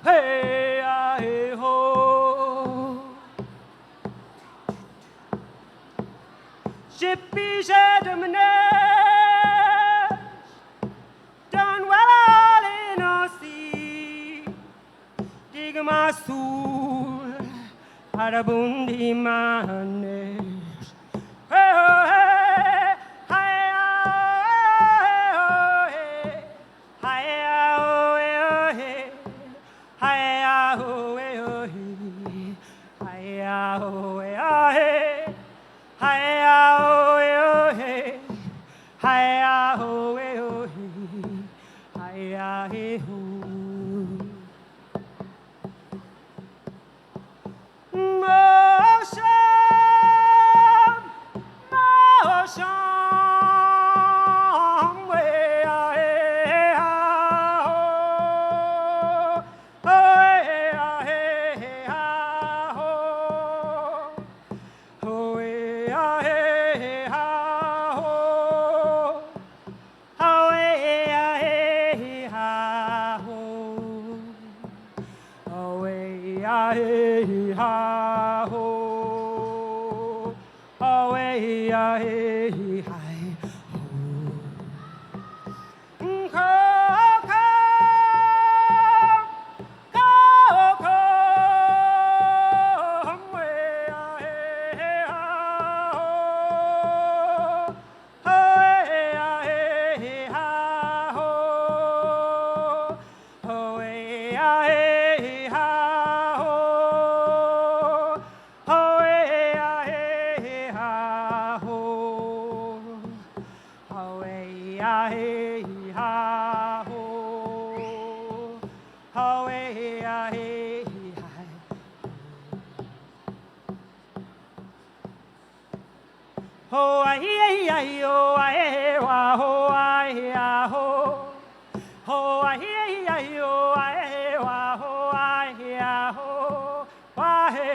hey, hey, ho. Shippy shed a manage, done well all in a sea. Dig my soul, out of bundi manage. Hey, oh, hey, hey, oh, hey, hey, oh, hey, hey, oh, hey, oh, hey, oh, hey, oh, hey. Hi-ya-ho, hey-oh-hey, hi-ya-ho, hey-oh-hey, hi-ya-hey-ho. Motion, motion, way-ah-hey-ah-ho, oh-hey-ah-hey-ah-ho. Oh, yeah, hey, ha, ho. Oh, yeah, hey, ha, ho. Oh, yeah, hey, ha, ho. Oh, yeah, hey, hi, ho. Ho ai ai ai ho ai wa ho ai a ho. Ho ai ai ai ho ai wa ho ai a ho. Wa he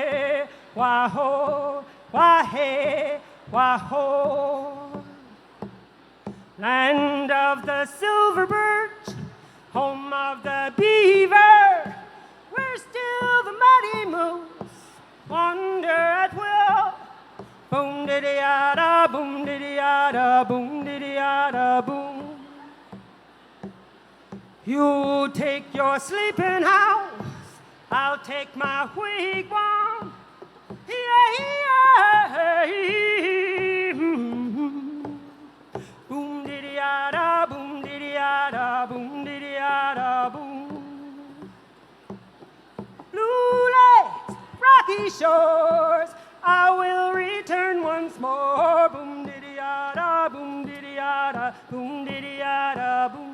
wa ho wa he wa ho. Land of the silver birch, home of the beaver, where still the muddy moose wander at will. Boom diddy yada, boom diddy yada, boom diddy yada, boom. You take your sleeping house, I'll take my wigwam. Yeah, yeah, boom diddy yada, boom diddy yada, boom diddy yada, boom. Blue lakes, rocky shores, I will return once more. Boom diddy yada, boom diddy yada, boom diddy yada, boom.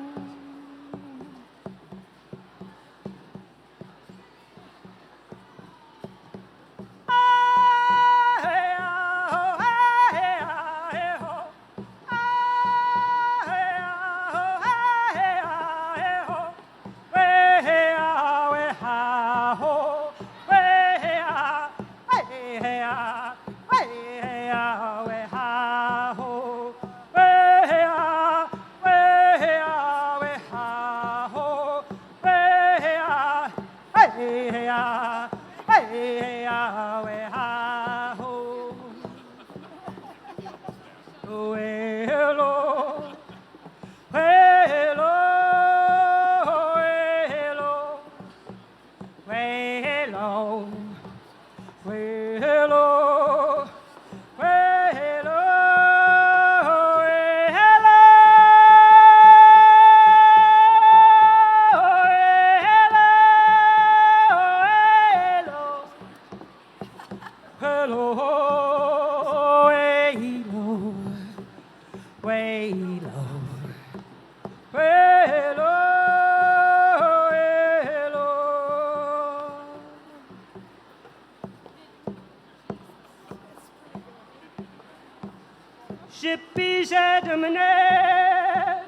Shippy shed a manage,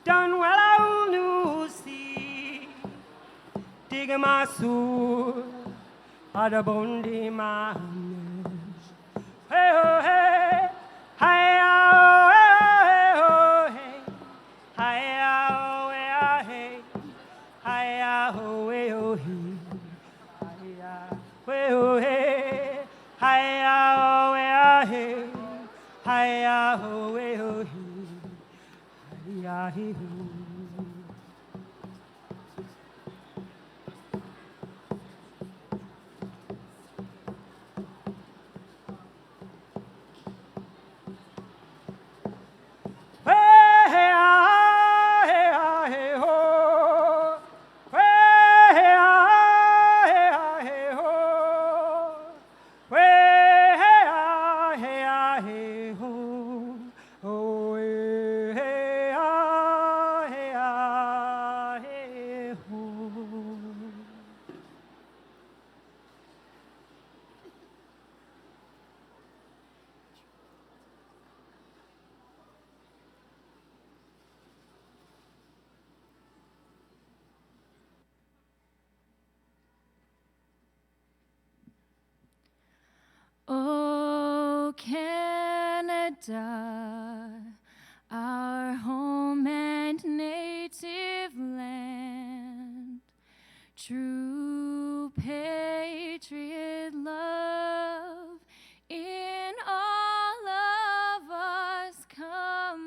done well out new sea. Dig my soul, out of bondi manage. Hey ho hey, hey oh hey ho hey, hey oh hey, hey oh. hi-ya-ho, hey-ho-hee, hi-ya-hee-ho. Oh, Canada, our home and native land, true patriot love in all of us command.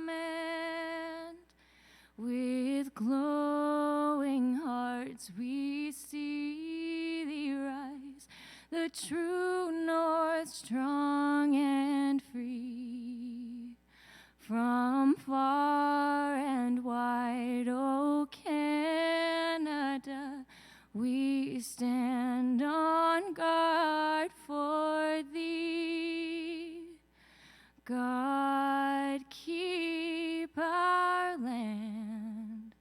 With glowing hearts we see thee rise, the true north, strong and free. From far and wide, O Canada, we stand on guard for thee. God, keep our land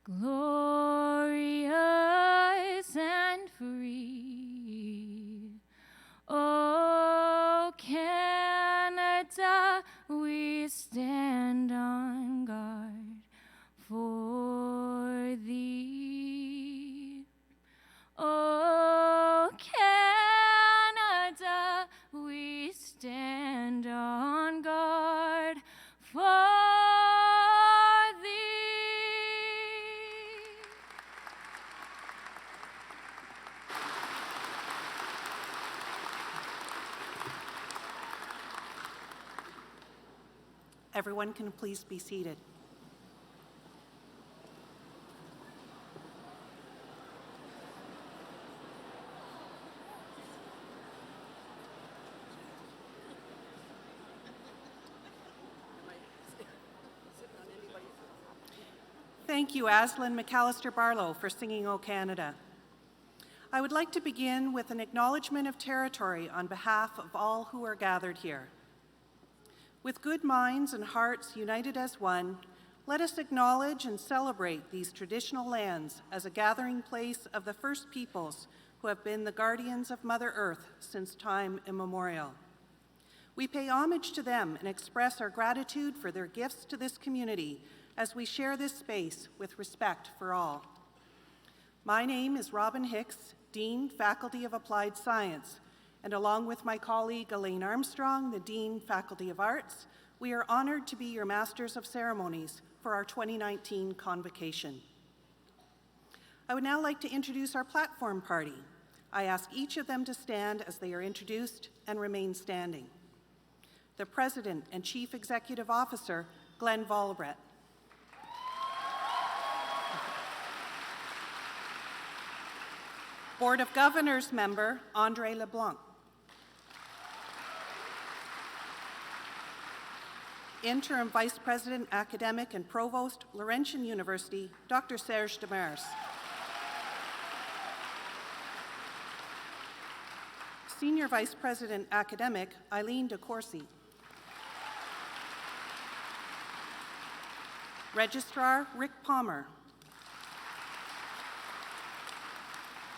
glorious and free. Oh, Canada, we stand on guard for thee. Oh, Canada, we stand on guard for thee. Everyone can please be seated. Thank you, Aslan McAllister Barlow, for singing O Canada. I would like to begin with an acknowledgement of territory on behalf of all who are gathered here. With good minds and hearts united as one, let us acknowledge and celebrate these traditional lands as a gathering place of the first peoples who have been the guardians of Mother Earth since time immemorial. We pay homage to them and express our gratitude for their gifts to this community as we share this space with respect for all. My name is Robin Hicks, Dean, Faculty of Applied Science, and along with my colleague Elaine Armstrong, the Dean, Faculty of Arts, we are honored to be your Masters of Ceremonies for our 2019 Convocation. I would now like to introduce our platform party. I ask each of them to stand as they are introduced and remain standing. The President and Chief Executive Officer, Glenn Volbret. Board of Governors member, Andre LeBlanc. Interim Vice President, Academic and Provost, Laurentian University, Dr. Serge Demers. Senior Vice President, Academic, Eileen de Courcy. Registrar, Rick Palmer.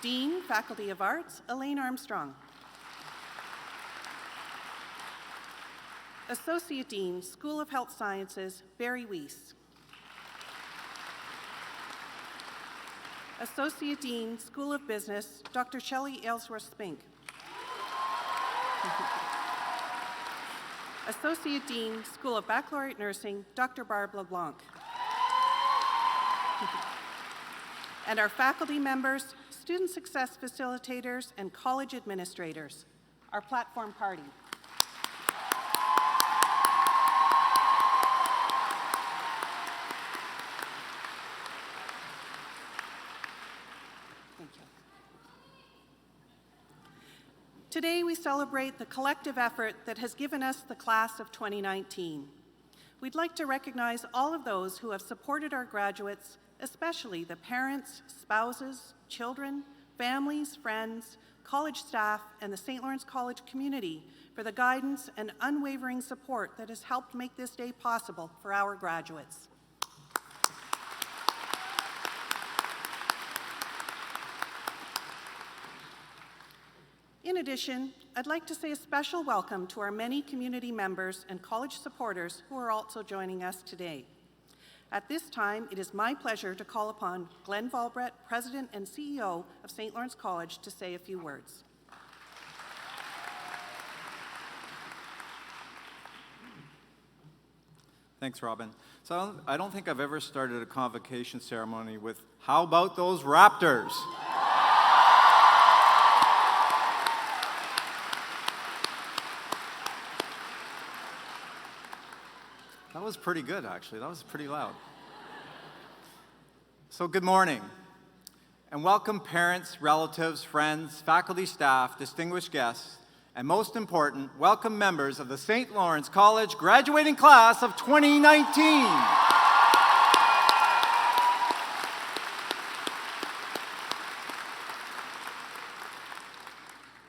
Dean, Faculty of Arts, Elaine Armstrong. Associate Dean, School of Health Sciences, Barry Weiss. Associate Dean, School of Business, Dr. Shelley Aylesworth-Spink. Associate Dean, School of Baccalaureate Nursing, Dr. Barb LeBlanc. And our faculty members, student success facilitators, and college administrators, our platform party. Today we celebrate the collective effort that has given us the class of 2019. We'd like to recognize all of those who have supported our graduates, especially the parents, spouses, children, families, friends, college staff, and the St. Lawrence College community for the guidance and unwavering support that has helped make this day possible for our graduates. In addition, I'd like to say a special welcome to our many community members and college supporters who are also joining us today. At this time, it is my pleasure to call upon Glenn Valbrett, President and CEO of St. Lawrence College, to say a few words. Thanks, Robin. So I don't think I've ever started a convocation ceremony with, "How about those Raptors?" That was pretty good, actually. That was pretty loud. So good morning, and welcome parents, relatives, friends, faculty, staff, distinguished guests, and most important, welcome members of the St. Lawrence College graduating class of 2019.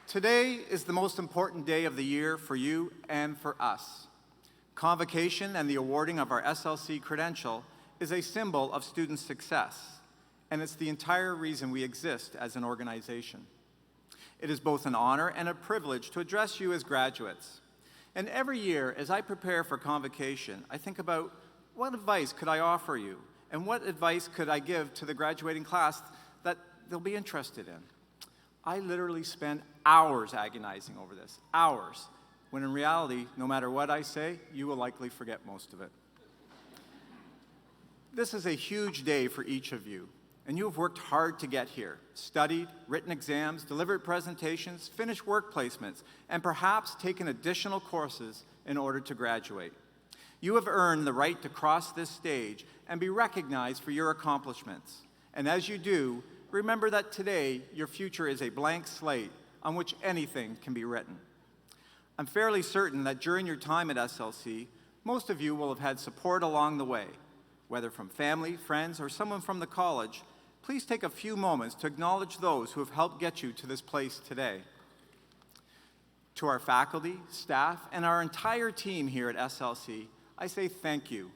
Today is the most important day of the year for you and for us. Convocation and the awarding of our SLC credential is a symbol of student success, and it's the entire reason we exist as an organization. It is both an honor and a privilege to address you as graduates. And every year, as I prepare for convocation, I think about what advice could I offer you, and what advice could I give to the graduating class that they'll be interested in. I literally spend hours agonizing over this, hours, when in reality, no matter what I say, you will likely forget most of it. This is a huge day for each of you, and you have worked hard to get here, studied, written exams, delivered presentations, finished work placements, and perhaps taken additional courses in order to graduate. You have earned the right to cross this stage and be recognized for your accomplishments. And as you do, remember that today, your future is a blank slate on which anything can be written. I'm fairly certain that during your time at SLC, most of you will have had support along the way. Whether from family, friends, or someone from the college, please take a few moments to acknowledge those who have helped get you to this place today. To our faculty, staff, and our entire team here at SLC, I say thank you.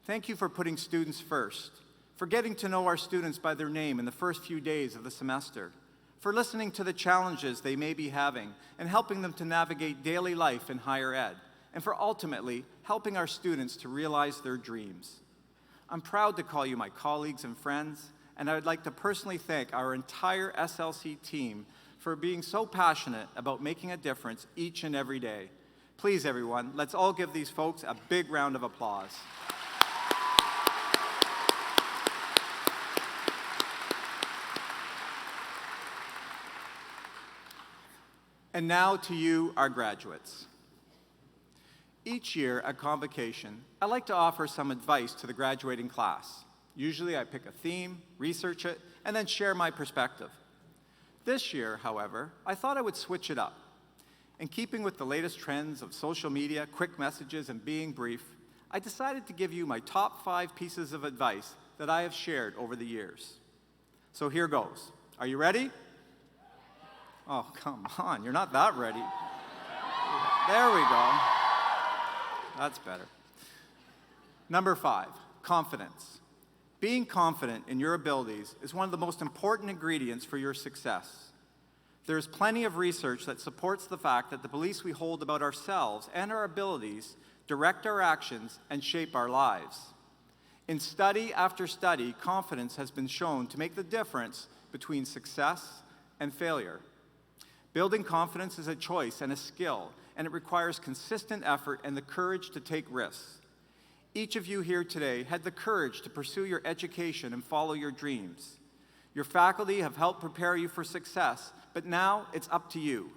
Thank you for putting students first, for getting to know our students by their name in the first few days of the semester, for listening to the challenges they may be having and helping them to navigate daily life in higher ed, and for ultimately helping our students to realize their dreams. I'm proud to call you my colleagues and friends, and I would like to personally thank our entire SLC team for being so passionate about making a difference each and every day. Please, everyone, let's all give these folks a big round of applause. And now to you, our graduates. Each year at Convocation, I like to offer some advice to the graduating class. Usually I pick a theme, research it, and then share my perspective. This year, however, I thought I would switch it up. In keeping with the latest trends of social media, quick messages, and being brief, I decided to give you my top 5 pieces of advice that I have shared over the years. So here goes. Are you ready? Oh, come on, you're not that ready. There we go. That's better. Number 5, confidence. Being confident in your abilities is one of the most important ingredients for your success. There is plenty of research that supports the fact that the beliefs we hold about ourselves and our abilities direct our actions and shape our lives. In study after study, confidence has been shown to make the difference between success and failure. Building confidence is a choice and a skill, and it requires consistent effort and the courage to take risks. Each of you here today had the courage to pursue your education and follow your dreams. Your faculty have helped prepare you for success, but now it's up to you.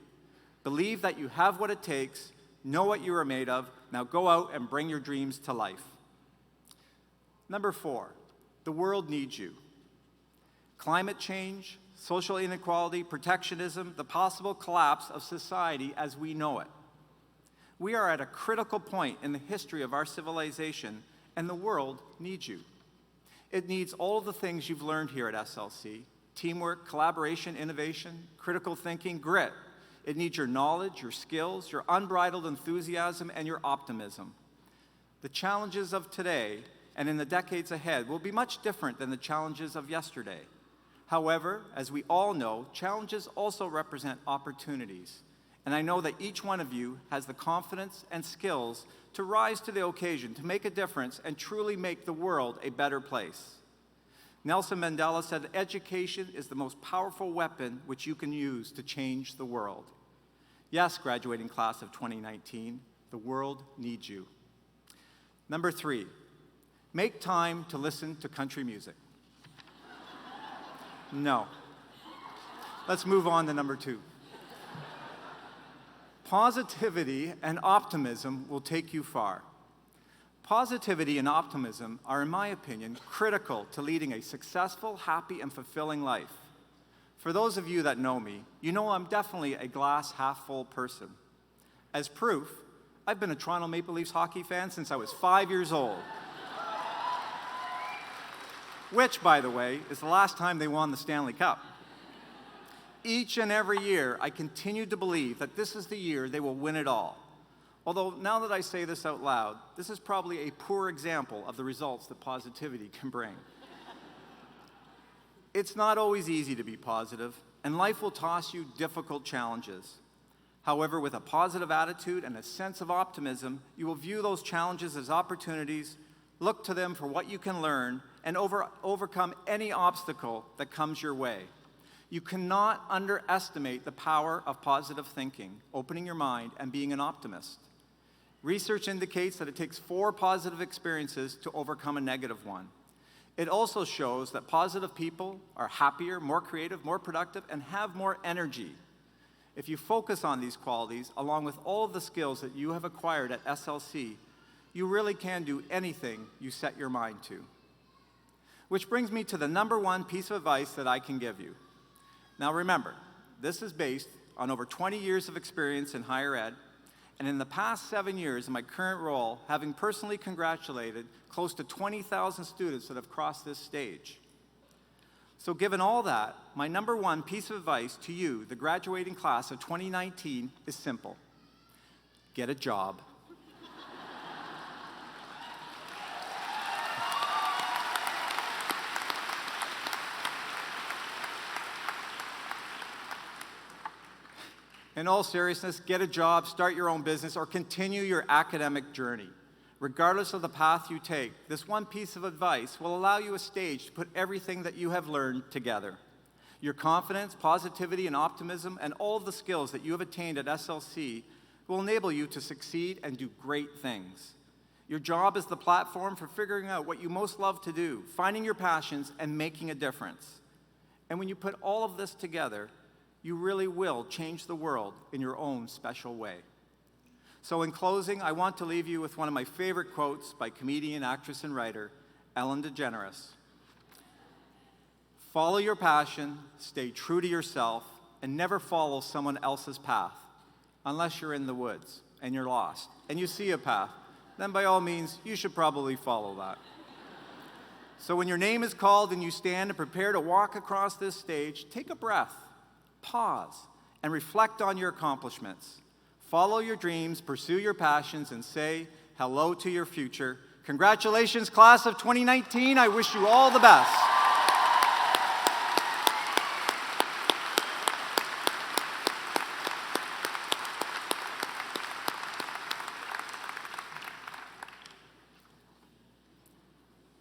Believe that you have what it takes, know what you are made of, now go out and bring your dreams to life. Number 4, the world needs you. Climate change, social inequality, protectionism, the possible collapse of society as we know it. We are at a critical point in the history of our civilization, and the world needs you. It needs all of the things you've learned here at SLC: teamwork, collaboration, innovation, critical thinking, grit. It needs your knowledge, your skills, your unbridled enthusiasm, and your optimism. The challenges of today and in the decades ahead will be much different than the challenges of yesterday. However, as we all know, challenges also represent opportunities. And I know that each one of you has the confidence and skills to rise to the occasion, to make a difference, and truly make the world a better place. Nelson Mandela said, "Education is the most powerful weapon which you can use to change the world." Yes, graduating class of 2019, the world needs you. Number 3, make time to listen to country music. No. Let's move on to number 2. Positivity and optimism will take you far. Positivity and optimism are, in my opinion, critical to leading a successful, happy, and fulfilling life. For those of you that know me, you know I'm definitely a glass half full person. As proof, I've been a Toronto Maple Leafs hockey fan since I was 5 years old. Which, by the way, is the last time they won the Stanley Cup. Each and every year, I continue to believe that this is the year they will win it all. Although, now that I say this out loud, this is probably a poor example of the results that positivity can bring. It's not always easy to be positive, and life will toss you difficult challenges. However, with a positive attitude and a sense of optimism, you will view those challenges as opportunities, look to them for what you can learn, and overcome any obstacle that comes your way. You cannot underestimate the power of positive thinking, opening your mind, and being an optimist. Research indicates that it takes 4 positive experiences to overcome a negative one. It also shows that positive people are happier, more creative, more productive, and have more energy. If you focus on these qualities, along with all of the skills that you have acquired at SLC, you really can do anything you set your mind to. Which brings me to the number 1 piece of advice that I can give you. Now remember, this is based on over 20 years of experience in higher ed, and in the past 7 years in my current role, having personally congratulated close to 20,000 students that have crossed this stage. So given all that, my number 1 piece of advice to you, the graduating class of 2019, is simple. Get a job. In all seriousness, get a job, start your own business, or continue your academic journey. Regardless of the path you take, this 1 piece of advice will allow you a stage to put everything that you have learned together. Your confidence, positivity, and optimism, and all of the skills that you have attained at SLC will enable you to succeed and do great things. Your job is the platform for figuring out what you most love to do, finding your passions, and making a difference. And when you put all of this together, you really will change the world in your own special way. So in closing, I want to leave you with one of my favorite quotes by comedian, actress, and writer, Ellen DeGeneres. Follow your passion, stay true to yourself, and never follow someone else's path, unless you're in the woods and you're lost, and you see a path. Then by all means, you should probably follow that. So when your name is called and you stand and prepare to walk across this stage, take a breath. Pause and reflect on your accomplishments. Follow your dreams, pursue your passions, and say hello to your future. Congratulations, class of 2019. I wish you all the best.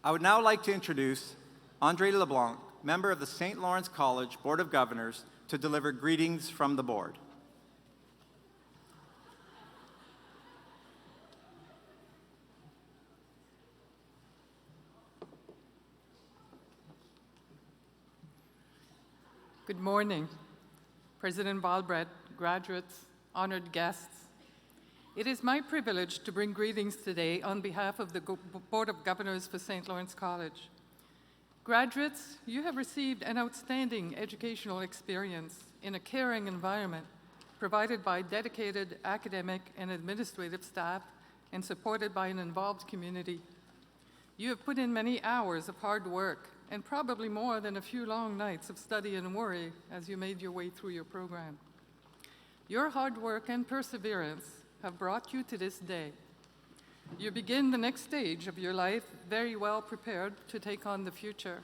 I would now like to introduce Andre LeBlanc, member of the St. Lawrence College Board of Governors, to deliver greetings from the board. Good morning, President Balbret, graduates, honored guests. It is my privilege to bring greetings today on behalf of the Board of Governors for St. Lawrence College. Graduates, you have received an outstanding educational experience in a caring environment provided by dedicated academic and administrative staff and supported by an involved community. You have put in many hours of hard work and probably more than a few long nights of study and worry as you made your way through your program. Your hard work and perseverance have brought you to this day. You begin the next stage of your life very well prepared to take on the future.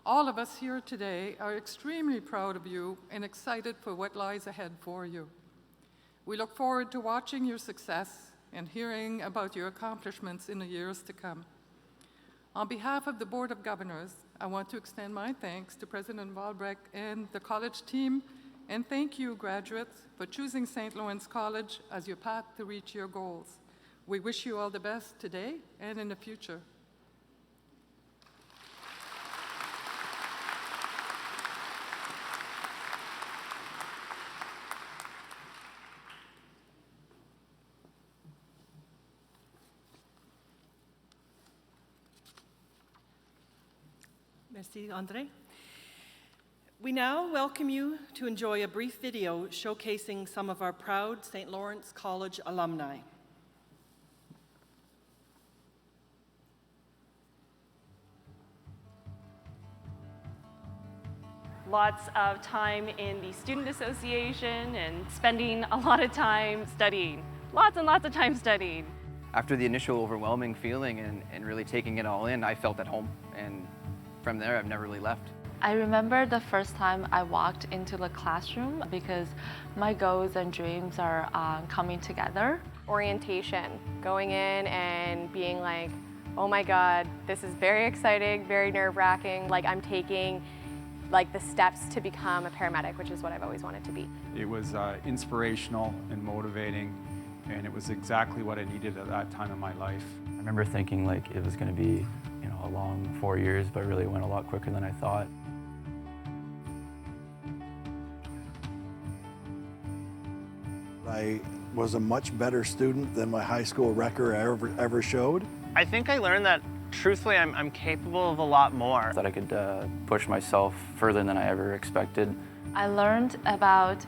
All of us here today are extremely proud of you and excited for what lies ahead for you. We look forward to watching your success and hearing about your accomplishments in the years to come. On behalf of the Board of Governors, I want to extend my thanks to President Valbrecht and the college team, and thank you, graduates, for choosing St. Lawrence College as your path to reach your goals. We wish you all the best today and in the future. Merci, André. We now welcome you to enjoy a brief video showcasing some of our proud St. Lawrence College alumni. Lots of time in the student association and spending a lot of time studying. Lots and lots of time studying. After the initial overwhelming feeling and really taking it all in, I felt at home. And from there, I've never really left. I remember the first time I walked into the classroom because my goals and dreams are coming together. Orientation, going in and being like, oh my God, this is very exciting, very nerve-wracking. Like I'm taking the steps to become a paramedic, which is what I've always wanted to be. It was inspirational and motivating, and it was exactly what I needed at that time in my life. I remember thinking like it was going to be, a long 4 years, but really went a lot quicker than I thought. I was a much better student than my high school record ever showed. I think I learned that, truthfully, I'm capable of a lot more. That I could push myself further than I ever expected. I learned about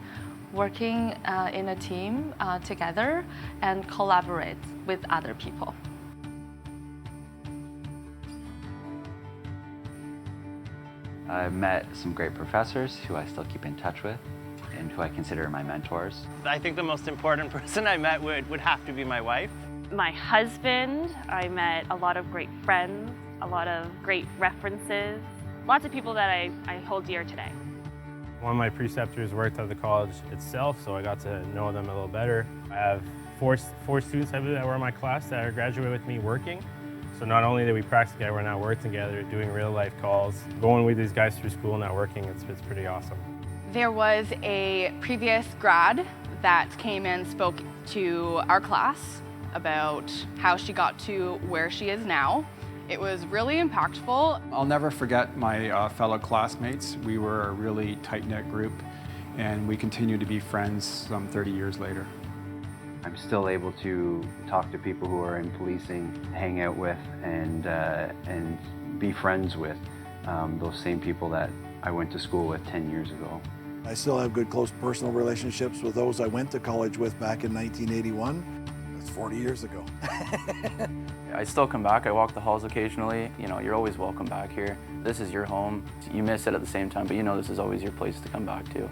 working in a team together and collaborate with other people. I've met some great professors who I still keep in touch with and who I consider my mentors. I think the most important person I met would have to be my wife. My husband, I met a lot of great friends, a lot of great references, lots of people that I hold dear today. One of my preceptors worked at the college itself, so I got to know them a little better. I have four students that were in my class that are graduating with me working. So not only did we practice together, we're now working together, doing real life calls, going with these guys through school, networking. It's pretty awesome. There was a previous grad that came and spoke to our class about how she got to where she is now. It was really impactful. I'll never forget my fellow classmates. We were a really tight-knit group, and we continue to be friends some 30 years later. I'm still able to talk to people who are in policing, hang out with, and be friends with those same people that I went to school with 10 years ago. I still have good, close personal relationships with those I went to college with back in 1981. That's 40 years ago. I still come back. I walk the halls occasionally. You're always welcome back here. This is your home. You miss it at the same time, but this is always your place to come back to.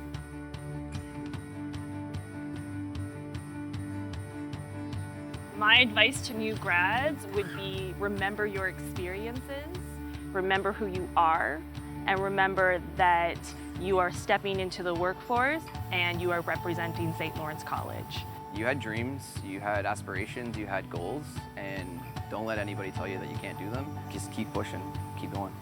My advice to new grads would be remember your experiences, remember who you are, and remember that you are stepping into the workforce and you are representing St. Lawrence College. You had dreams, you had aspirations, you had goals, and don't let anybody tell you that you can't do them. Just keep pushing, keep going.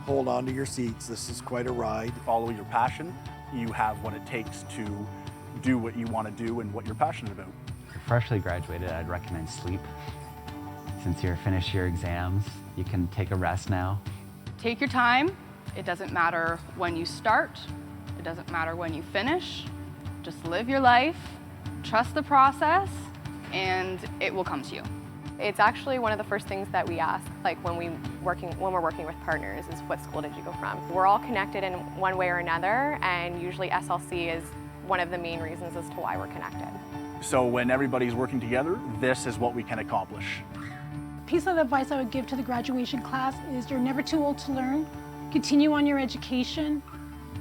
Hold on to your seats. This is quite a ride. Follow your passion. You have what it takes to do what you want to do and what you're passionate about. If you're freshly graduated, I'd recommend sleep. Since you're finished your exams, you can take a rest now. Take your time. It doesn't matter when you start. It doesn't matter when you finish. Just live your life, trust the process, and it will come to you. It's actually one of the first things that we ask, like when we're working with partners, is what school did you go from? We're all connected in one way or another, and usually SLC is one of the main reasons as to why we're connected. So when everybody's working together, this is what we can accomplish. Piece of advice I would give to the graduation class is you're never too old to learn. Continue on your education,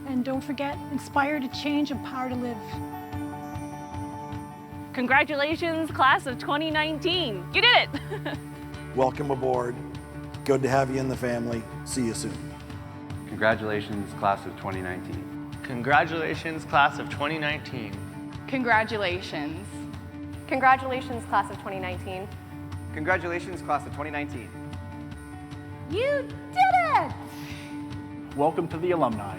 and don't forget, inspire to change, empower to live. Congratulations, class of 2019. You did it! Welcome aboard. Good to have you in the family. See you soon. Congratulations, class of 2019. Congratulations, class of 2019. Congratulations. Congratulations, class of 2019. Congratulations, class of 2019. You did it! Welcome to the Alumni.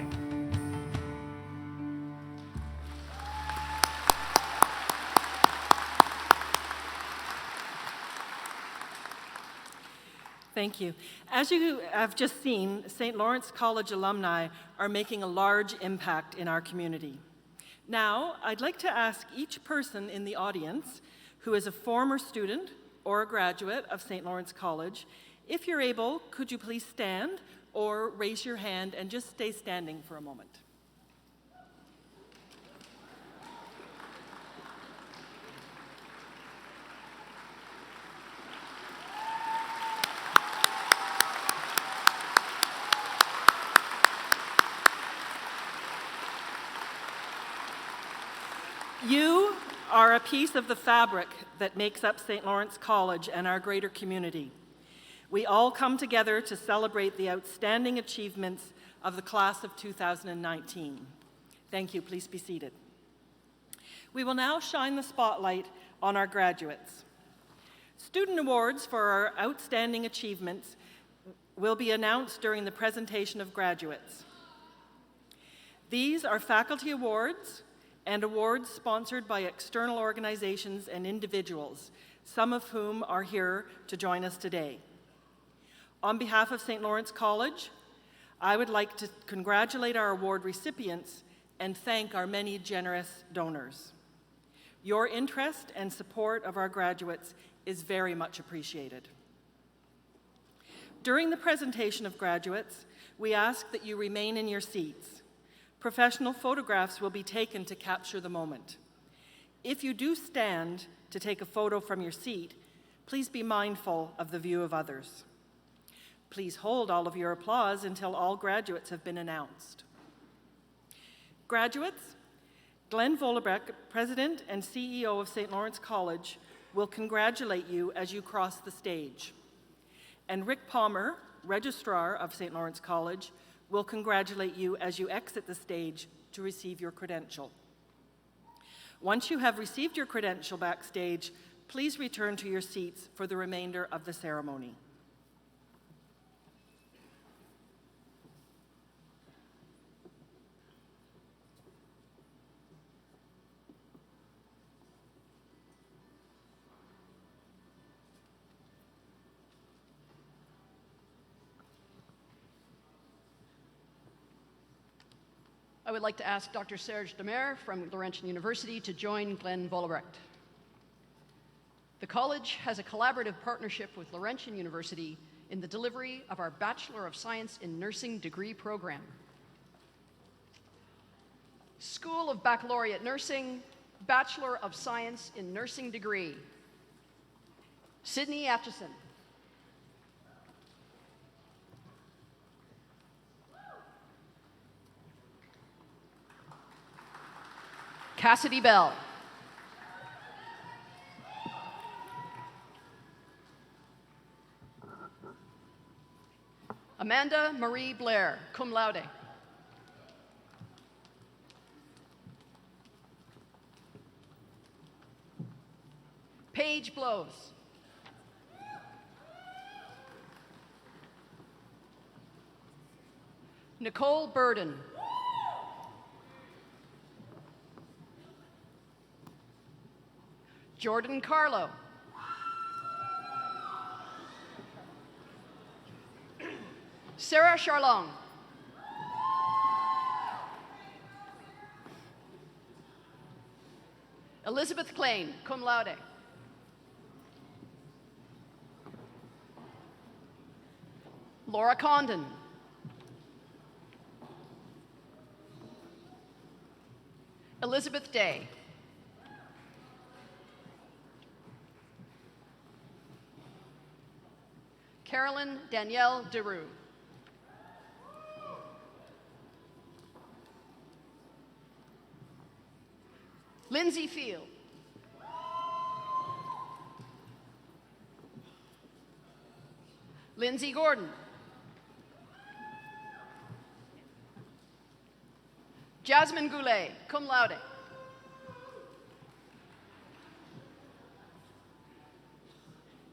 Thank you. As you have just seen, St. Lawrence College alumni are making a large impact in our community. Now, I'd like to ask each person in the audience who is a former student or a graduate of St. Lawrence College, if you're able, could you please stand or raise your hand and just stay standing for a moment. You are a piece of the fabric that makes up St. Lawrence College and our greater community. We all come together to celebrate the outstanding achievements of the class of 2019. Thank you. Please be seated. We will now shine the spotlight on our graduates. Student awards for our outstanding achievements will be announced during the presentation of graduates. These are faculty awards and awards sponsored by external organizations and individuals, some of whom are here to join us today. On behalf of St. Lawrence College, I would like to congratulate our award recipients and thank our many generous donors. Your interest and support of our graduates is very much appreciated. During the presentation of graduates, we ask that you remain in your seats. Professional photographs will be taken to capture the moment. If you do stand to take a photo from your seat, please be mindful of the view of others. Please hold all of your applause until all graduates have been announced. Graduates, Glenn Volebrecht, President and CEO of St. Lawrence College, will congratulate you as you cross the stage. And Rick Palmer, Registrar of St. Lawrence College, will congratulate you as you exit the stage to receive your credential. Once you have received your credential backstage, please return to your seats for the remainder of the ceremony. I would like to ask Dr. Serge Demare from Laurentian University to join Glenn Volebrecht. The college has a collaborative partnership with Laurentian University in the delivery of our Bachelor of Science in Nursing degree program. School of Baccalaureate Nursing, Bachelor of Science in Nursing degree. Sydney Atchison. Cassidy Bell. Amanda Marie Blair, cum laude. Paige Blows. Nicole Burden. Jordan Carlo. Sarah Charlong. Elizabeth Klein, cum laude. Laura Condon. Elizabeth Day. Carolyn Danielle DeRue. Lindsay Field. Lindsay Gordon. Jasmine Goulet, cum laude.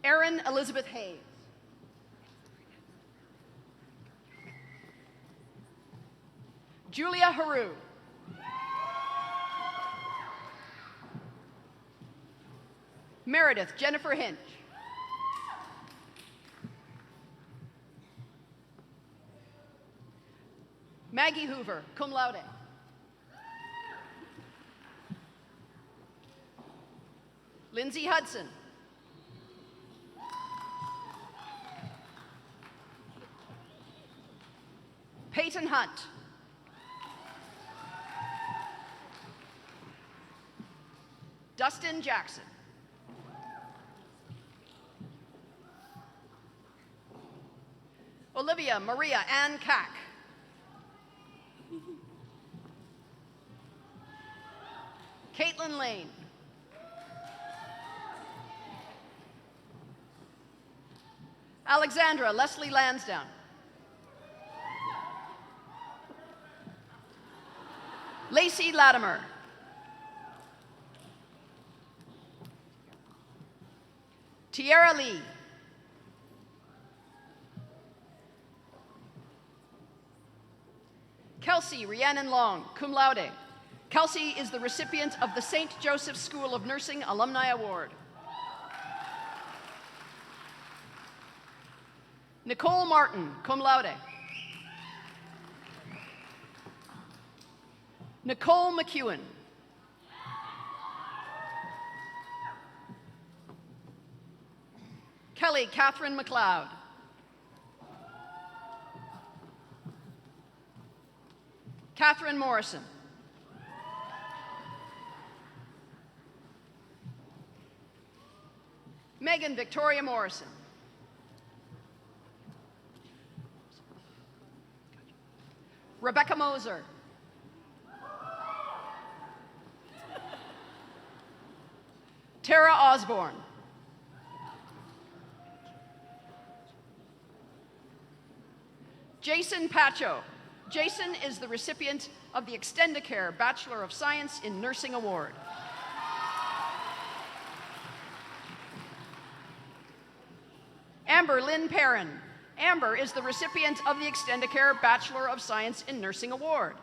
Erin Elizabeth Hayes. Julia Haru. Meredith Jennifer Hinch. Maggie Hoover, cum laude. Lindsay Hudson. Peyton Hunt. Dustin Jackson. Olivia Maria Ann Cack. Caitlin Lane. Alexandra Leslie Lansdowne. Lacey Latimer. Tiara Lee. Kelsey Rhiannon Long, cum laude. Kelsey is the recipient of the St. Joseph School of Nursing Alumni Award. Nicole Martin, cum laude. Nicole McEwen. Kelly Catherine McLeod. Catherine Morrison. Megan Victoria Morrison. Rebecca Moser. Tara Osborne. Jason Pacho. Jason is the recipient of the Extendicare Bachelor of Science in Nursing Award. Amber Lynn Perrin. Amber is the recipient of the Extendicare Bachelor of Science in Nursing Award.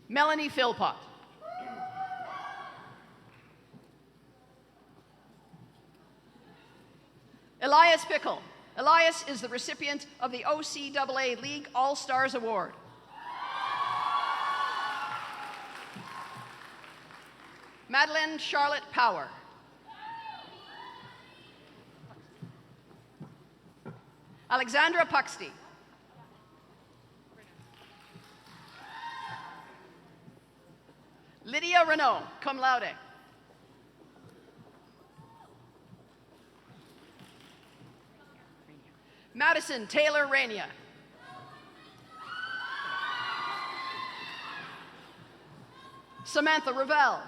Melanie Philpott. Elias Pickle. Elias is the recipient of the OCAA League All-Stars Award. Madeline Charlotte Power. Alexandra Puxty. Lydia Renault, cum laude. Madison Taylor Rainier. Samantha Ravel.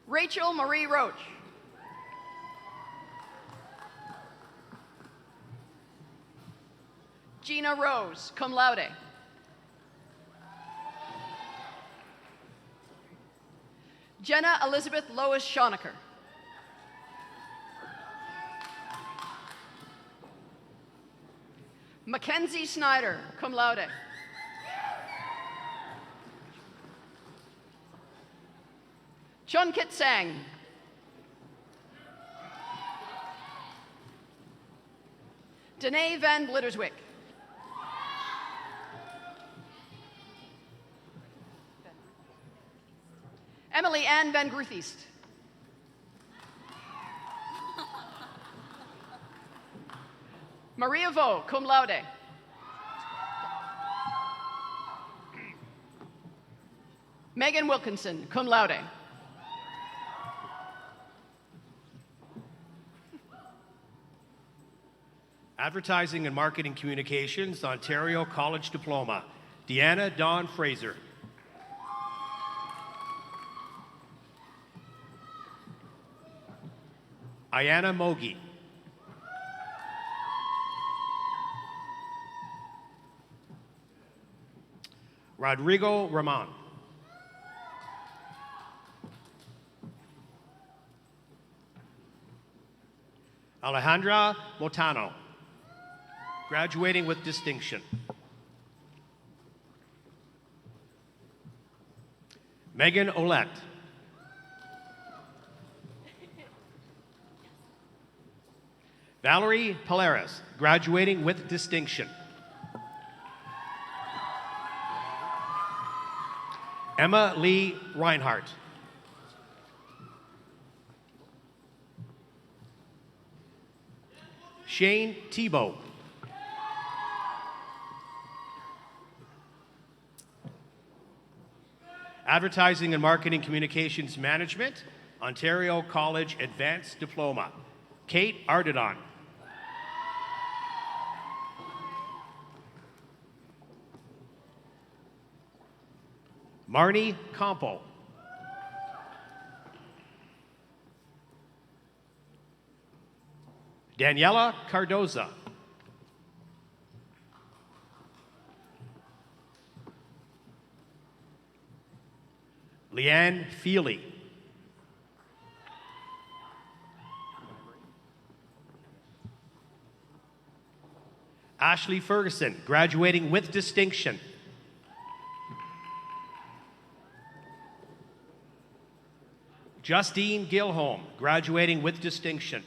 Rachel Marie Roach. Gina Rose, cum laude. Jenna Elizabeth Lois Schonecker. Mackenzie Snyder, cum laude. Chunkit Sang. Danae Van Blitterswyk. Emily Ann Van Groothiest. Maria Vo, cum laude. Megan Wilkinson, cum laude. Advertising and Marketing Communications, Ontario College Diploma, Deanna Dawn Fraser. Ayana Mogi. Rodrigo Ramon. Alejandra Motano, graduating with distinction. Megan Olette. Valerie Polaris, graduating with distinction. Emma Lee Reinhardt. Shane Tebow. Advertising and Marketing Communications Management, Ontario College Advanced Diploma, Kate Ardedon. Marnie Campo. Daniela Cardoza. Leanne Feely. Ashley Ferguson, graduating with distinction. Justine Gilholm, graduating with distinction.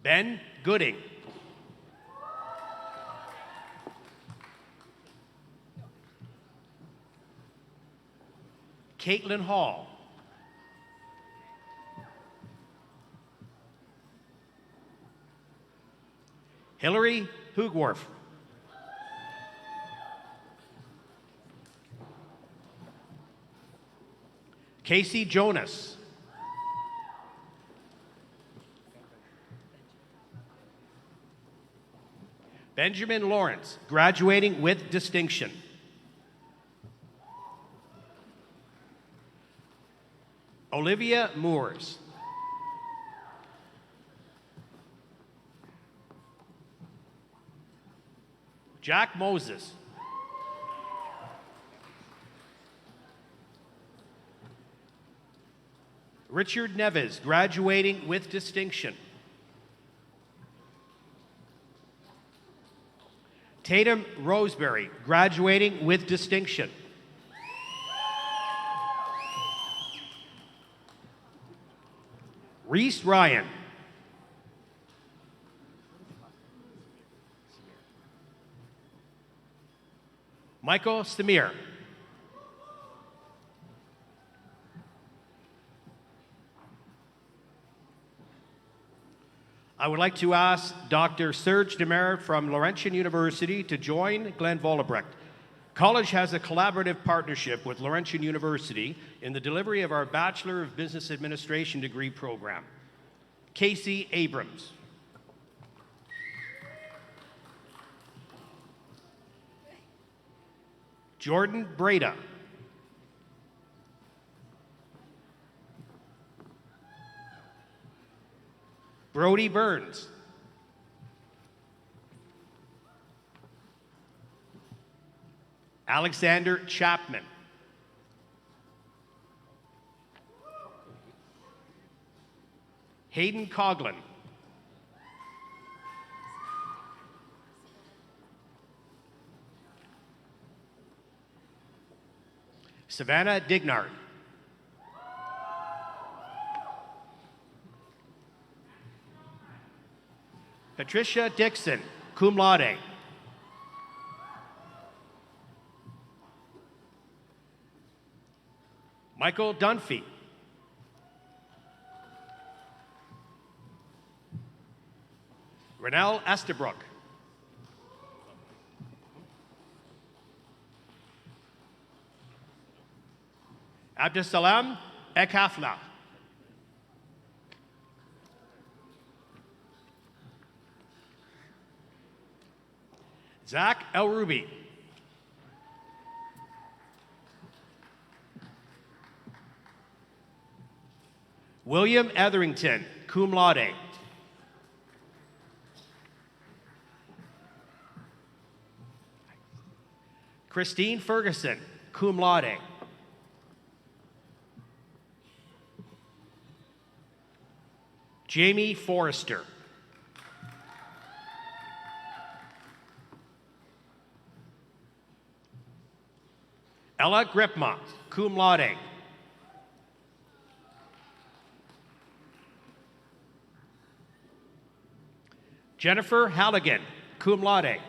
Ben Gooding. Caitlin Hall. Hillary Hugworth. Casey Jonas. Benjamin Lawrence, graduating with distinction. Olivia Moores. Jack Moses. Richard Neves, graduating with distinction. Tatum Roseberry, graduating with distinction. Reese Ryan. Michael Stamir. I would like to ask Dr. Serge Demer from Laurentian University to join Glen Volebrecht. College has a collaborative partnership with Laurentian University in the delivery of our Bachelor of Business Administration degree program. Casey Abrams. Jordan Breda. Brody Burns. Alexander Chapman. Hayden Coughlin. Savannah Dignard. Patricia Dixon, cum laude. Michael Dunphy. Renelle Estabrook. Abdusalam Ekafla. Zach El Ruby. William Etherington, cum laude. Christine Ferguson, cum laude. Jamie Forrester. Ella Gripma, cum laude. Jennifer Halligan, cum laude.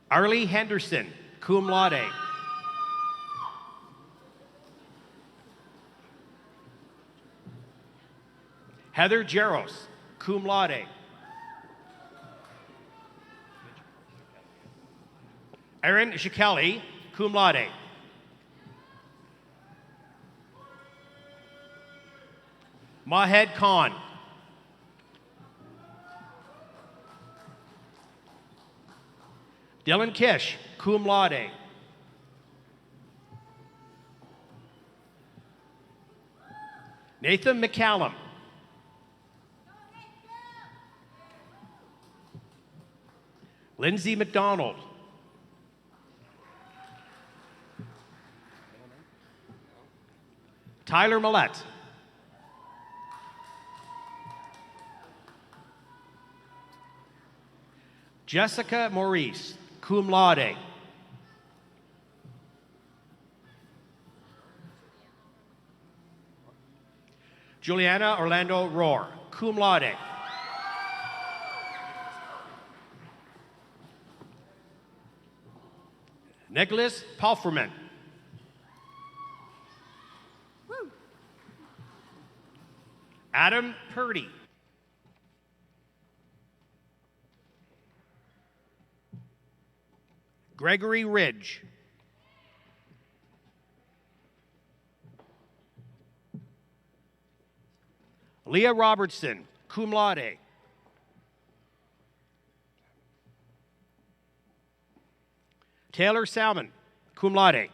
Arlie Henderson, cum laude. Heather Jaros, cum laude. Erin Shikeli, cum laude. Mahed Khan. Dylan Kish, cum laude. Nathan McCallum. Lindsay McDonald. Tyler Millette. Jessica Maurice, cum laude. Juliana Orlando Rohr, cum laude. Nicholas Palferman. Adam Purdy. Gregory Ridge. Leah Robertson, cum laude. Taylor Salmon, cum laude.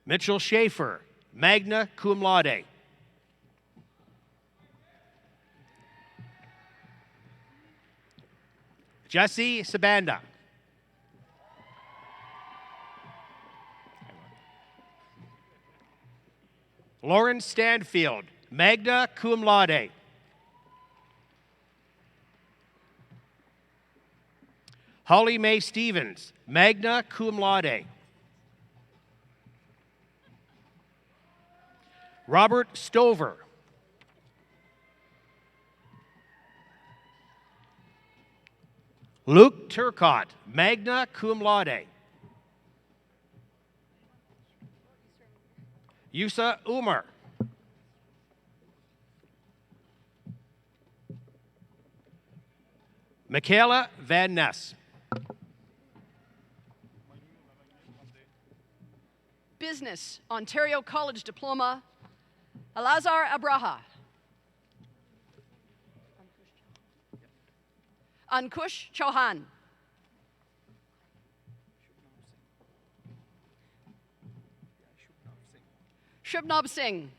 Mitchell Schaefer, magna cum laude. Jesse Sabanda. Lauren Stanfield, magna cum laude. Holly Mae Stevens, magna cum laude. Robert Stover. Luke Turcott, magna cum laude. Yusa Umar. Michaela Van Ness. Business, Ontario College Diploma, Alazar Abraha. Ankush Chauhan. Shubnab Singh.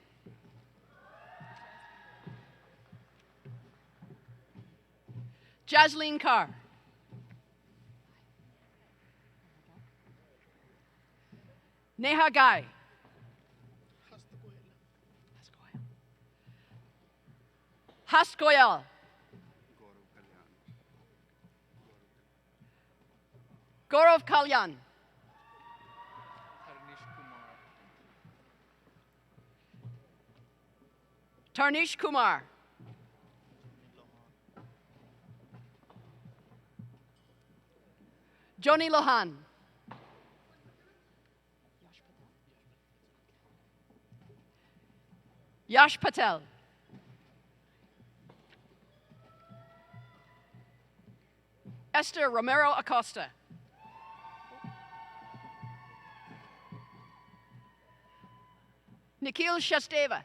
Jasleen Carr. Neha Gai. Hast Goyal. Gaurav Kalyan. Tarnish Kumar. Joni Lohan. Yash Patel. Esther Romero Acosta. Nikhil Shasteva.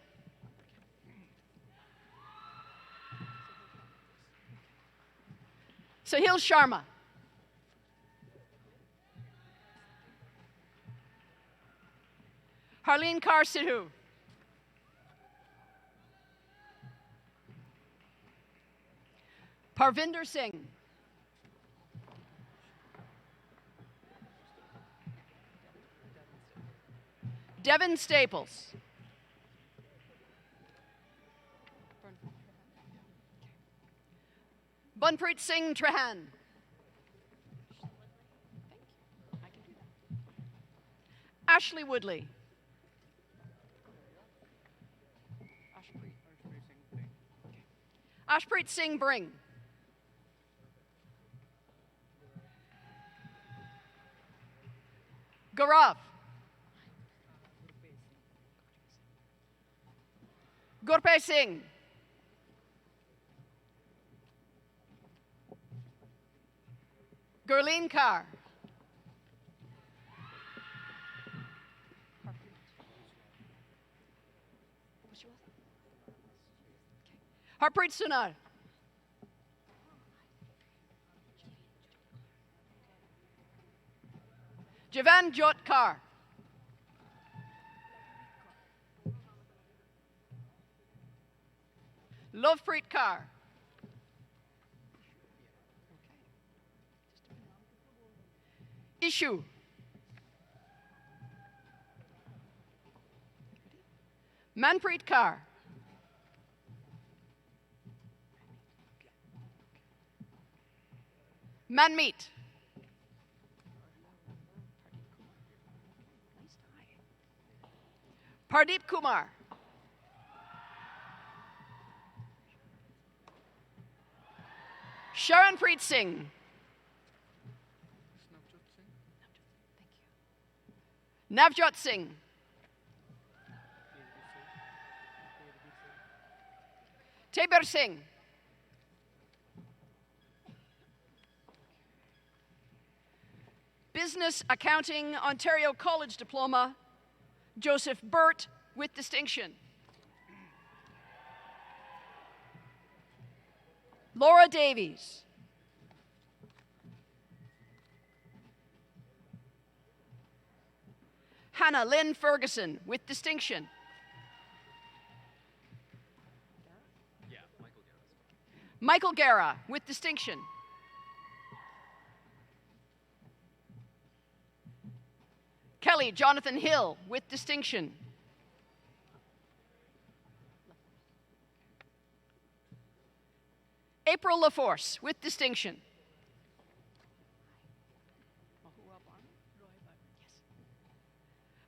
Sahil Sharma. Harleen Kaur Sidhu. Parvinder Singh. Devin Staples. Bunpreet Singh Trahan. Ashley Woodley. Ashpreet Singh Bring. Gaurav. Gurpreet Singh. Gurleen Kaur. Harpreet Sunar. Javan Jot Kaur. Lovepreet Kaur. Ishu. Manpreet Kaur. Manmeet. Pardeep Kumar. Sharanpreet Singh. Navjot Singh. Tabir Singh. Business Accounting Ontario College Diploma, Joseph Burt with distinction. Laura Davies. Hannah Lynn Ferguson with distinction. Michael Guerra with distinction. Kelly Jonathan Hill with distinction. April LaForce with distinction.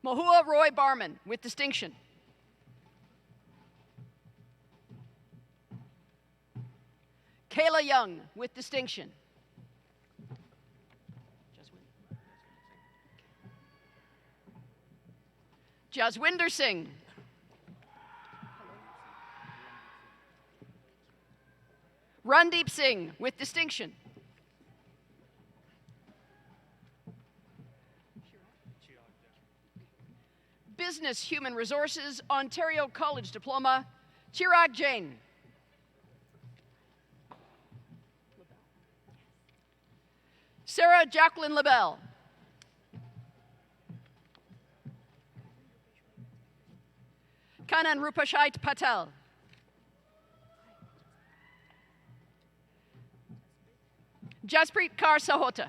Mahua Roy Barman with distinction. Kayla Young with distinction. Jaswinder Singh. Randeep Singh with distinction. Business Human Resources Ontario College Diploma, Chirag Jain. Sarah Jacqueline LaBelle. Kanan Rupashait Patel. Jaspreet Kaur Sahota.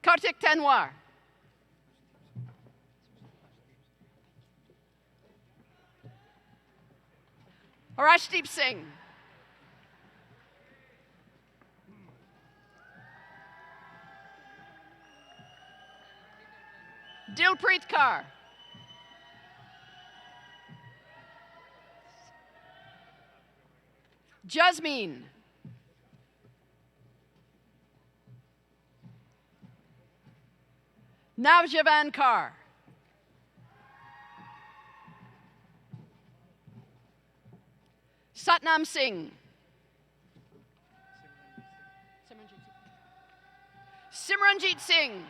Kartik Tanwar. Arashdeep Singh. Dilpreet Kaur. Jasmine. Navjavan Kaur. Satnam Singh. Simranjit Singh.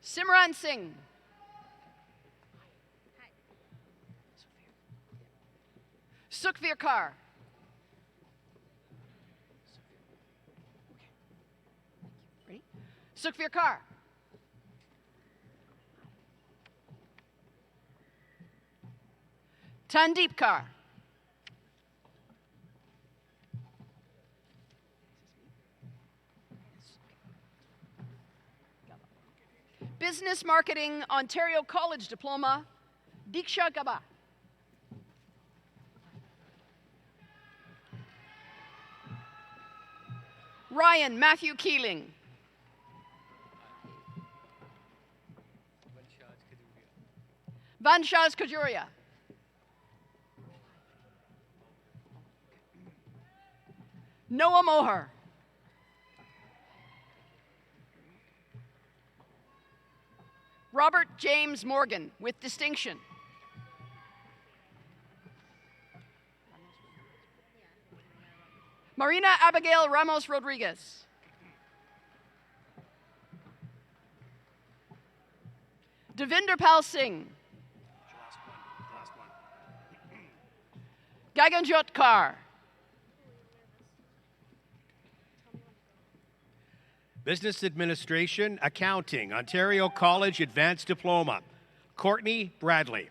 Simran Singh. Sukhvir Kaur. Ready? Sukhvir Kaur. Tandeep Kaur. Business Marketing Ontario College Diploma, Diksha Gaba. Ryan Matthew Keeling. Vanshaz Kajuria. Noah Moher. Robert James Morgan with distinction. Marina Abigail Ramos Rodriguez. Devinder Pal Singh. Gaganjot Kaur. Business Administration, Accounting, Ontario College Advanced Diploma, Courtney Bradley.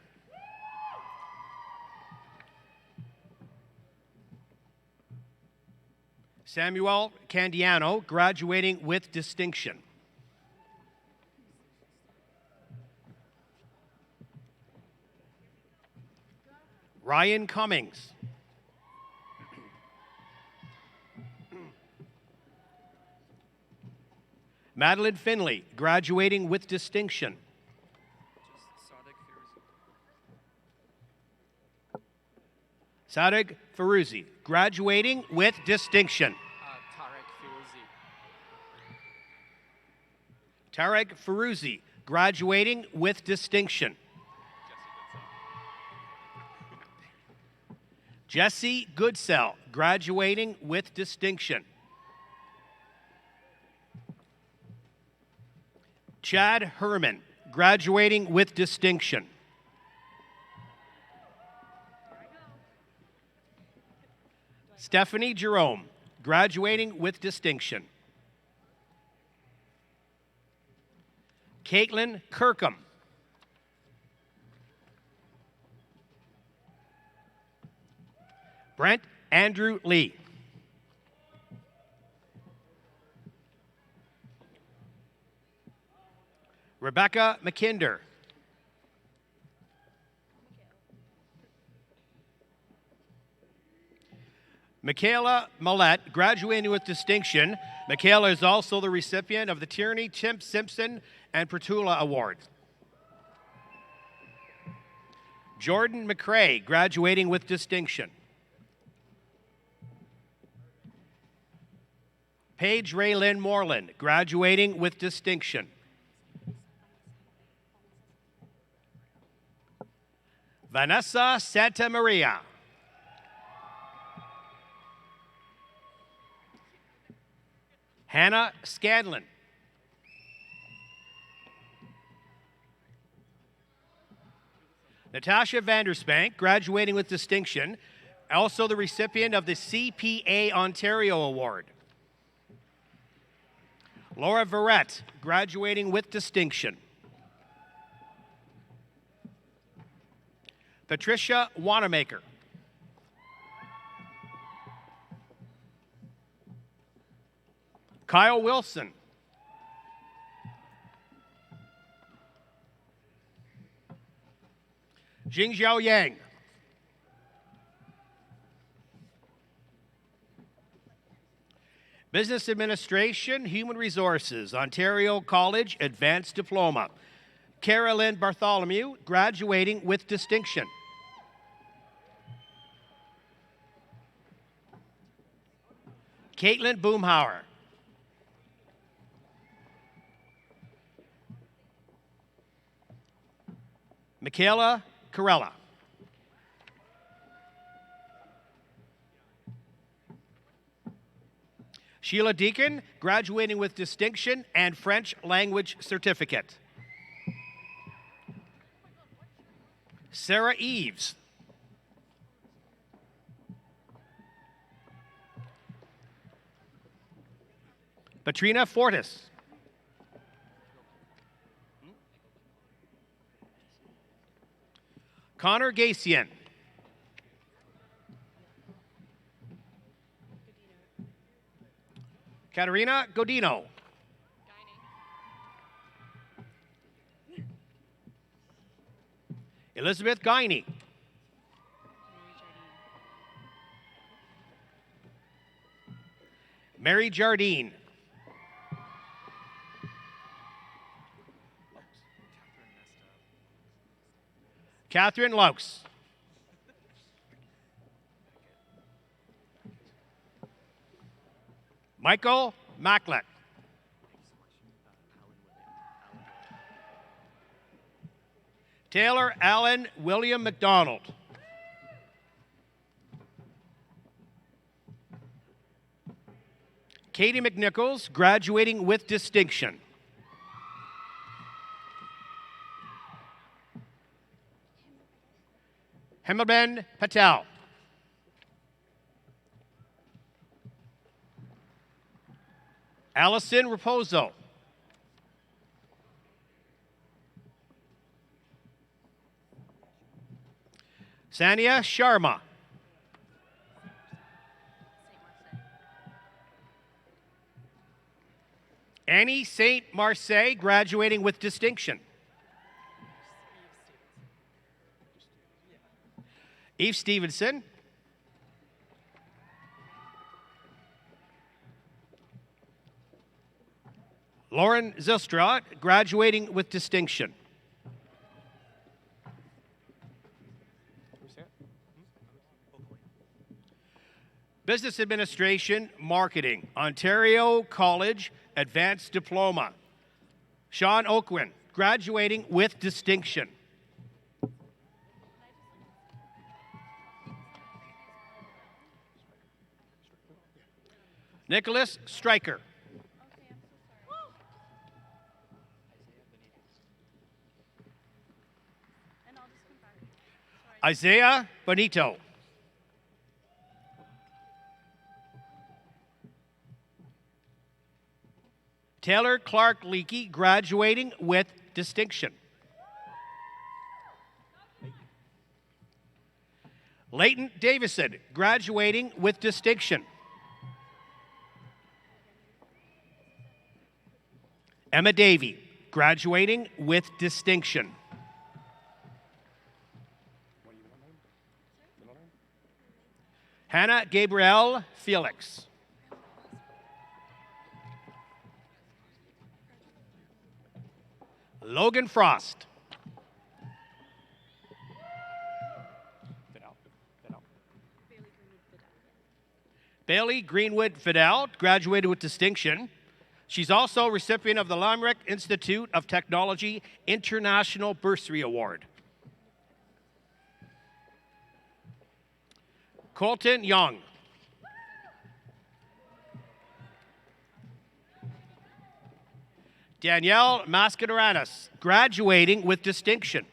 Samuel Candiano, graduating with distinction. Ryan Cummings. Madeline Finley, graduating with distinction. Sadegh Farouzi, graduating with distinction. Tarek Farouzi, graduating with distinction. Jesse Goodsell, graduating with distinction. Chad Herman, graduating with distinction. Stephanie Jerome, graduating with distinction. Caitlin Kirkham. Brent Andrew Lee. Rebecca McKinder. Michaela Millette, graduating with distinction. Michaela is also the recipient of the Tierney, Tim Simpson, and Pertula Awards. Jordan McCrae, graduating with distinction. Paige Raylyn Moreland, graduating with distinction. Vanessa Santa Maria. Hannah Scanlon. Natasha Vanderspank, graduating with distinction, also the recipient of the CPA Ontario Award. Laura Verrett, graduating with distinction. Patricia Wanamaker. Kyle Wilson. Jingxiao Yang. Business Administration, Human Resources, Ontario College Advanced Diploma. Carolyn Bartholomew, graduating with distinction. Caitlin Boomhauer. Michaela Corella. Sheila Deacon, graduating with distinction and French language certificate. Sarah Eves. Patrina Fortis. Connor Gasian. Katerina Godino. Elizabeth Guiney. Mary Jardine. Catherine Laux. Michael Macklett. Taylor Allen William McDonald. Katie McNichols, graduating with distinction. Himmelben Patel. Allison Raposo. Sania Sharma. Annie St. Marseille, graduating with distinction. Eve Stevenson. Lauren Zilstra, graduating with distinction. Business Administration, Marketing, Ontario College, Advanced Diploma. Sean Oakwin, graduating with distinction. Nicholas Stryker. Isaiah Bonito. Taylor Clark Leakey, graduating with distinction. Leighton Davison, graduating with distinction. Emma Davey, graduating with distinction. Hannah Gabrielle Felix. Logan Frost. Bailey Greenwood Fidel, graduated with distinction. She's also recipient of the Limerick Institute of Technology International Bursary Award. Colton Young. Danielle Mascaranis, graduating with distinction.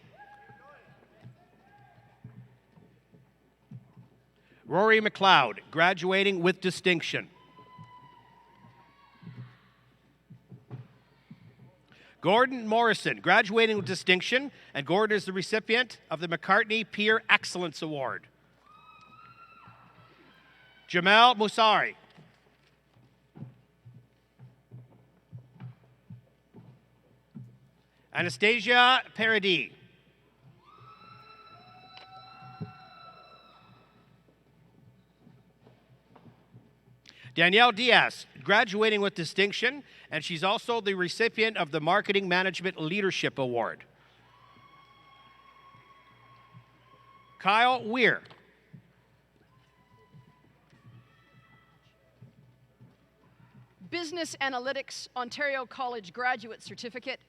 Rory McLeod, graduating with distinction. Gordon Morrison, graduating with distinction, and Gordon is the recipient of the McCartney Peer Excellence Award. Jamel Musari. Anastasia Paradis. Danielle Diaz, graduating with distinction, and she's also the recipient of the Marketing Management Leadership Award. Kyle Weir. Business Analytics Ontario College Graduate Certificate,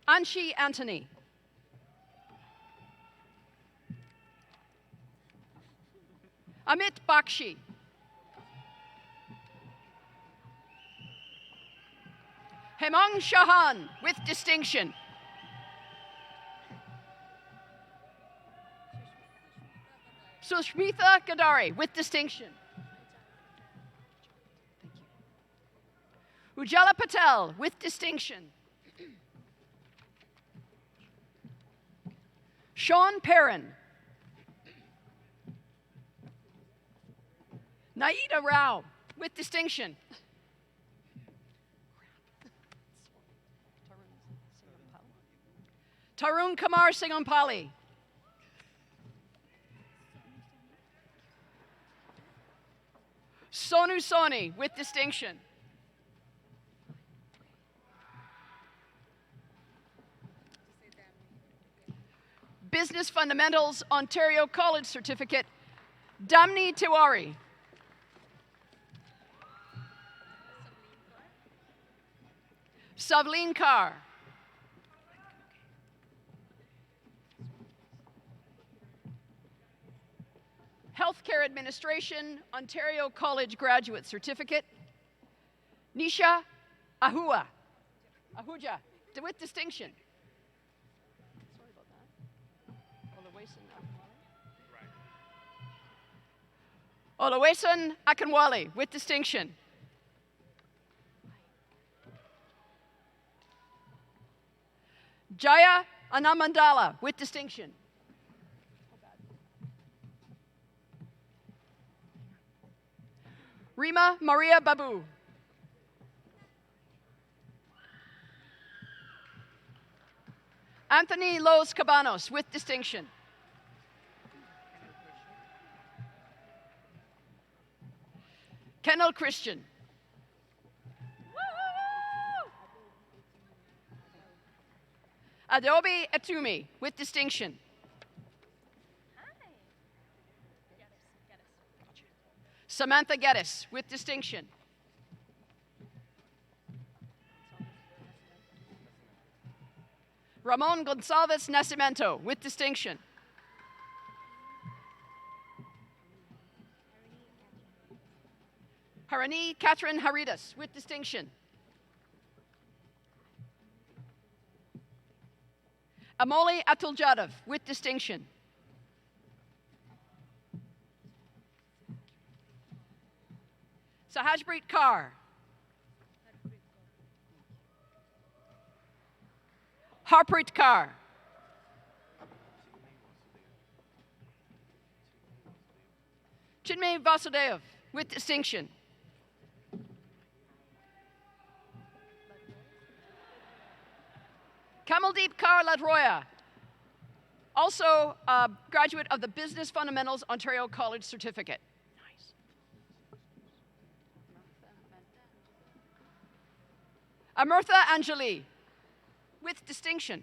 Anshi Antony. Amit Bakshi. Hemang Shahan with distinction. Sushmitha Gadari with distinction. Ujjala Patel with distinction. Sean Perrin. Naida Rao with distinction. Tarun Kumar Singampally. Sonu Soni with distinction. Business Fundamentals Ontario College Certificate, Damni Tiwari. Savleen Carr. Healthcare Administration Ontario College Graduate Certificate, Nisha Ahuja with distinction. Sorry about that. Oluwaseun Akinwale with distinction. Jaya Anamandala with distinction. Rima Maria Babu. Anthony Los Cabanos with distinction. Kendall Christian. Adobe Etumi with distinction. Samantha Geddes with distinction. Ramon Gonsalves Nascimento with distinction. Harani Catherine Haridas with distinction. Amoli Atuljadov with distinction. Sahajpreet Kaur. Harpreet Kaur. Chinmay Vasudev with distinction. Kamaldeep Kaur Ladroya, also a graduate of the Business Fundamentals Ontario College Certificate. Amurtha Anjali, with distinction.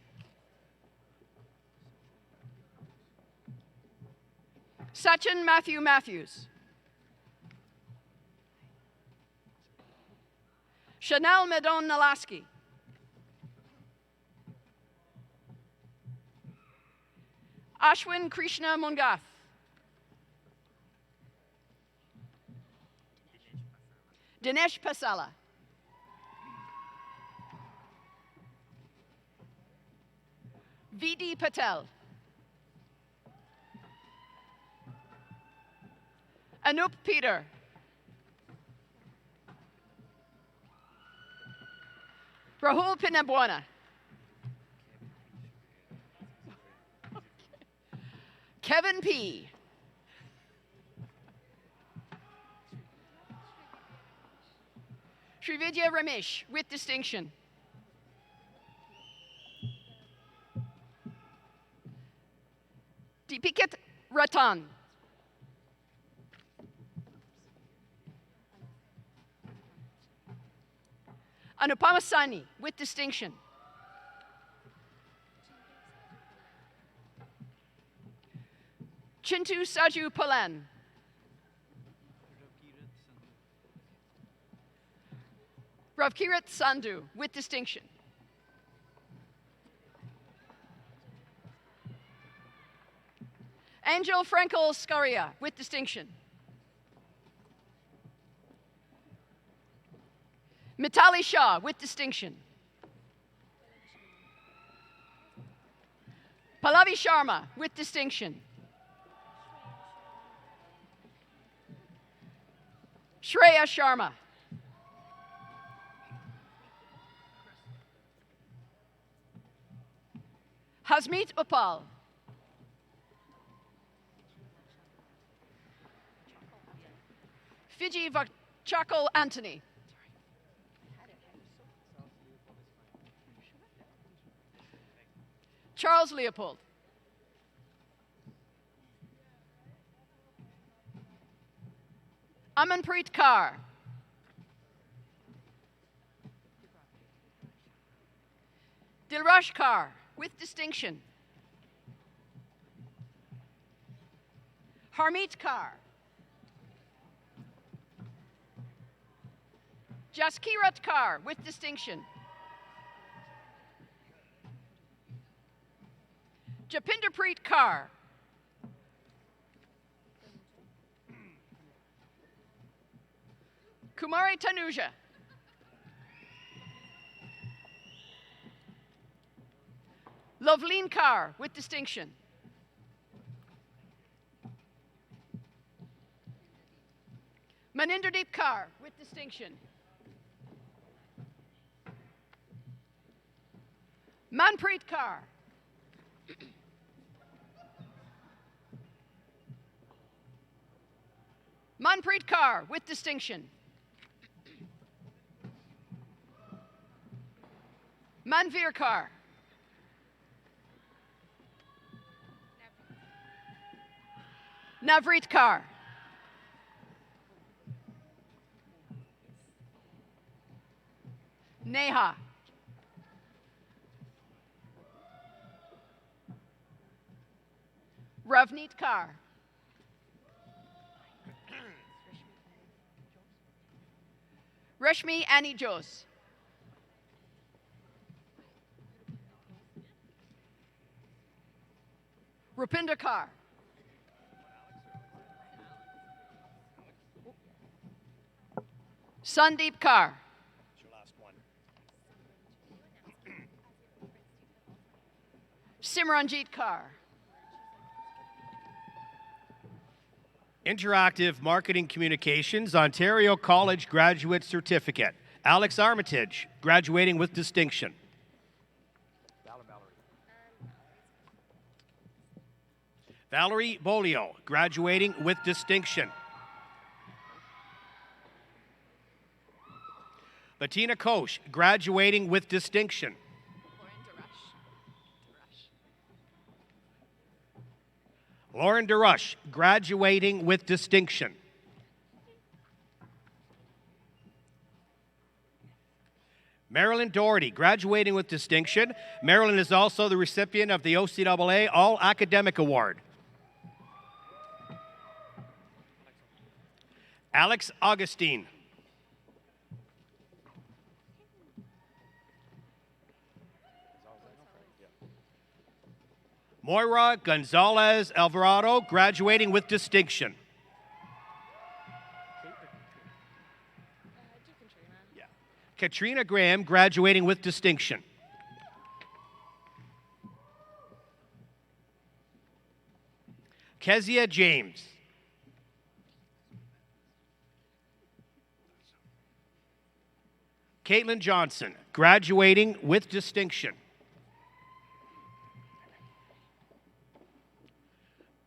Sachin Matthew Matthews. Chanel Medon Nalaski. Ashwin Krishna Mungath. Dinesh Pasala. V.D. Patel. Anup Peter. Rahul Pinabwana. Kevin P. Srividya Ramesh with distinction. Deepikat Ratan. Anupama Sani with distinction. Chintu Saju Palan. Ravkirat Sandhu, with distinction. Angel Frankel Scaria, with distinction. Mitali Shah, with distinction. Pallavi Sharma, with distinction. Shreya Sharma. Hasmeet Upal. Fiji Vachakal Anthony. Charles Leopold. Amanpreet Kaur. Dilrush Kaur, with distinction. Harmeet Kaur. Jaskirat Kaur, with distinction. Japinderpreet Kaur. Kumari Tanuja. Loveleen Kaur, with distinction. Maninderdeep Kaur, with distinction. Manpreet Kaur. Manpreet Kaur, with distinction. Manveer Kaur. Navreet Kaur. Neha. Ravneet Kaur. Rashmi Annie Jose. Rupinder Kaur. Sandeep Kaur. Simranjeet Kaur. Interactive Marketing Communications, Ontario College Graduate Certificate. Alex Armitage, graduating with distinction. Valerie Bolio, graduating with distinction. Bettina Koch, graduating with distinction. Lauren DeRush, graduating with distinction. Marilyn Doherty, graduating with distinction. Marilyn is also the recipient of the OCAA All Academic Award. Alex Augustine. Moira Gonzalez Alvarado, graduating with distinction. Katrina Graham, graduating with distinction. Kezia James. Caitlin Johnson, graduating with distinction.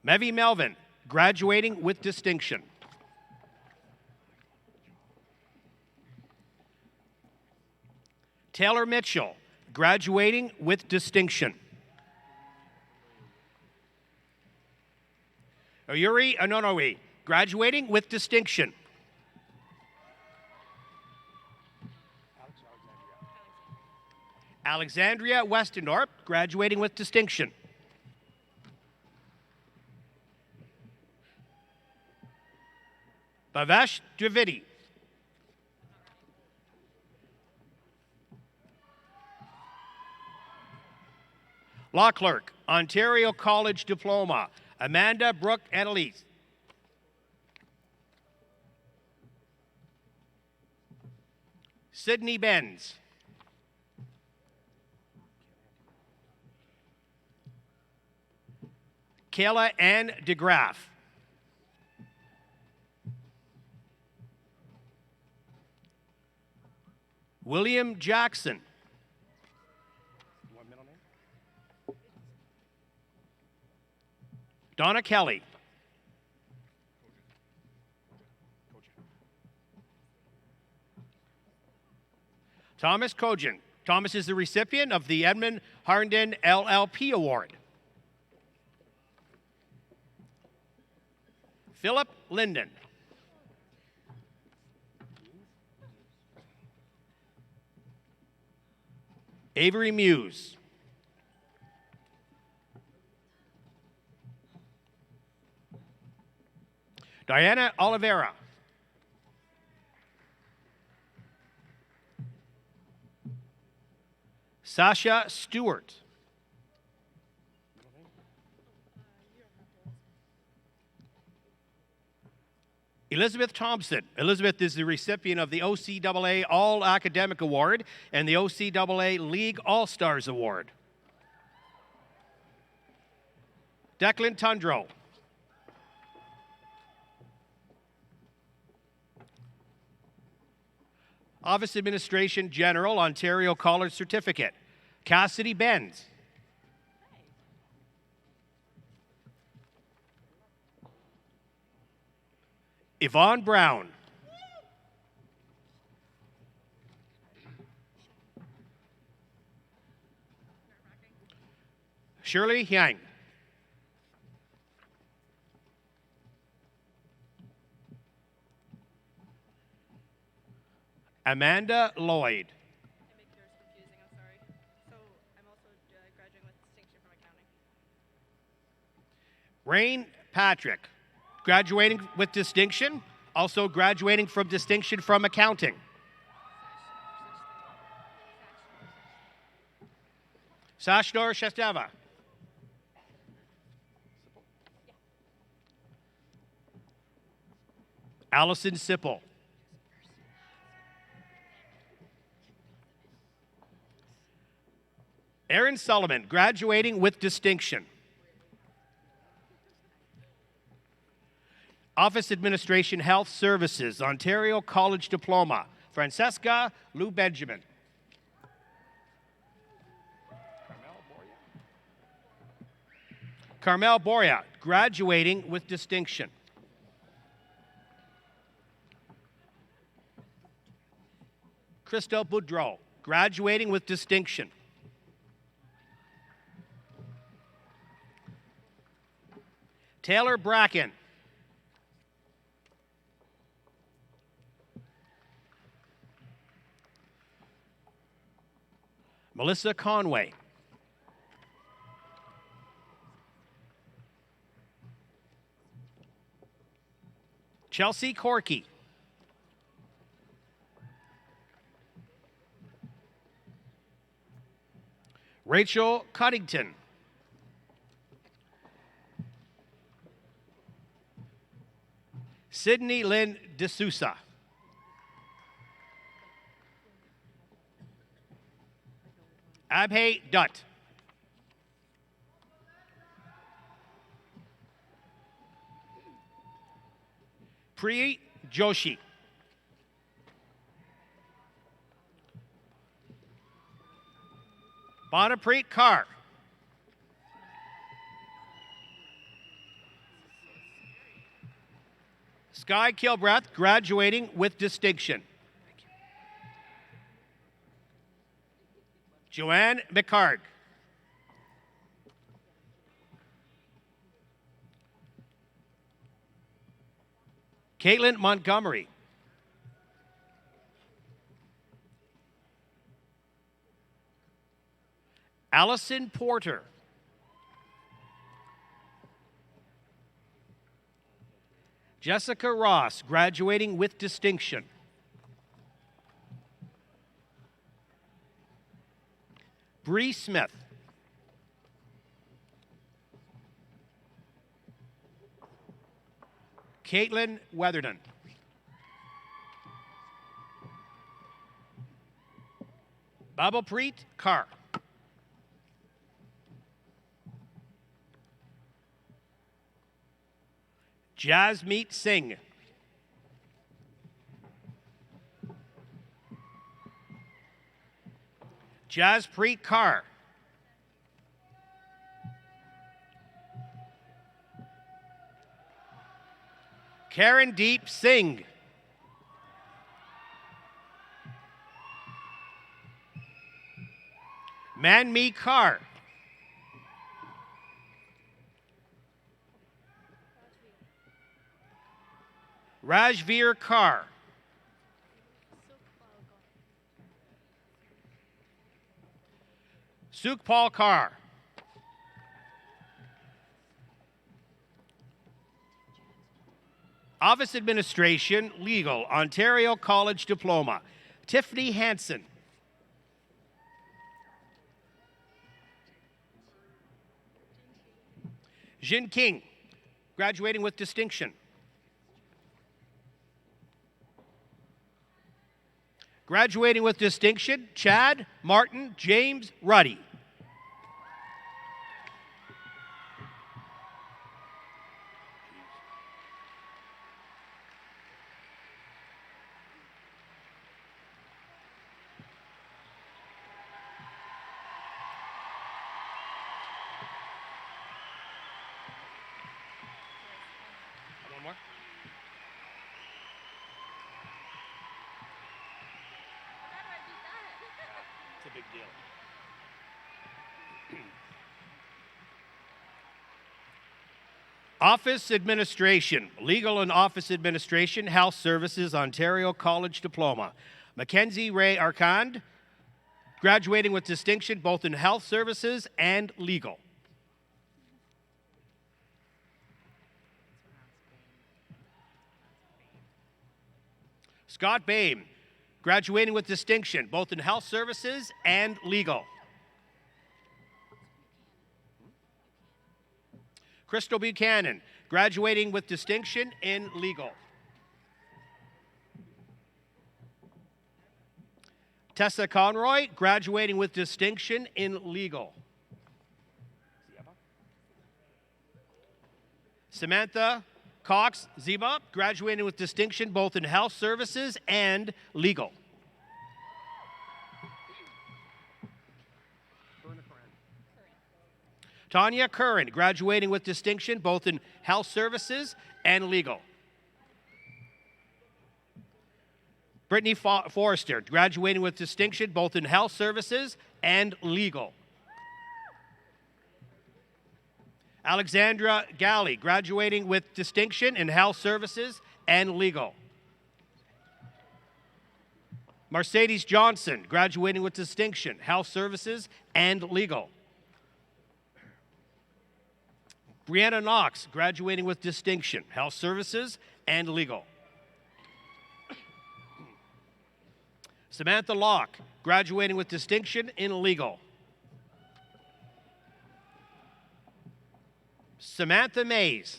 Mevi Melvin, graduating with distinction. Taylor Mitchell, graduating with distinction. Oyuri Anonowi, graduating with distinction. Alexandria Westendorp, graduating with distinction. Bhavesh Dwivedi. Law Clerk, Ontario College Diploma, Amanda Brooke Annalise. Sydney Benz. Kayla Ann DeGraff. William Jackson. Donna Kelly. Thomas Kojin. Thomas is the recipient of the Edmund Harnden LLP Award. Philip Linden. Avery Muse. Diana Oliveira. Sasha Stewart. Elizabeth Thompson. Elizabeth is the recipient of the OCAA All Academic Award and the OCAA League All-Stars Award. Declan Tundro. Office Administration General, Ontario College Certificate. Cassidy Benz. Yvonne Brown. Shirley Yang. Amanda Lloyd. Rain Patrick, graduating with distinction, also graduating from distinction from accounting. Sashnor Shestava. Allison Sipple. Aaron Sullivan, graduating with distinction. Office Administration Health Services, Ontario College Diploma, Francesca Lou Benjamin. Carmel Boria, graduating with distinction. Christo Boudreau, graduating with distinction. Taylor Bracken. Melissa Conway. Chelsea Corky. Rachel Cuddington. Sydney Lynn D'Souza. Abhay Dutt. Priya Joshi. Bonapreet Kaur. Sky Kilbrath, graduating with distinction. Joanne McCarg. Caitlin Montgomery. Allison Porter. Jessica Ross, graduating with distinction. Bree Smith. Caitlin Weatherden. Babalpreet Kaur. Jasmeet Singh. Jaspreet Kaur. Karandeep Singh. Manmeet Kaur. Rajveer Kaur. Sukhpal Kaur. Office Administration, Legal, Ontario College Diploma. Tiffany Hansen. Jin King, graduating with distinction. Graduating with distinction, Chad Martin James Ruddy. One more. It's a big deal. Office Administration, Legal and Office Administration, Health Services, Ontario College Diploma. Mackenzie Ray Arcand, graduating with distinction both in Health Services and Legal. Scott Bain, graduating with distinction both in Health Services and Legal. Crystal Buchanan, graduating with distinction in Legal. Tessa Conroy, graduating with distinction in Legal. Samantha Cox Ziba, graduating with distinction both in Health Services and Legal. Tanya Curran, graduating with distinction both in Health Services and Legal. Brittany Forrester, graduating with distinction both in Health Services and Legal. Alexandra Galley, graduating with distinction in Health Services and Legal. Mercedes Johnson, graduating with distinction, Health Services and Legal. Brianna Knox, graduating with distinction, Health Services and Legal. Samantha Locke, graduating with distinction in Legal. Samantha Mays.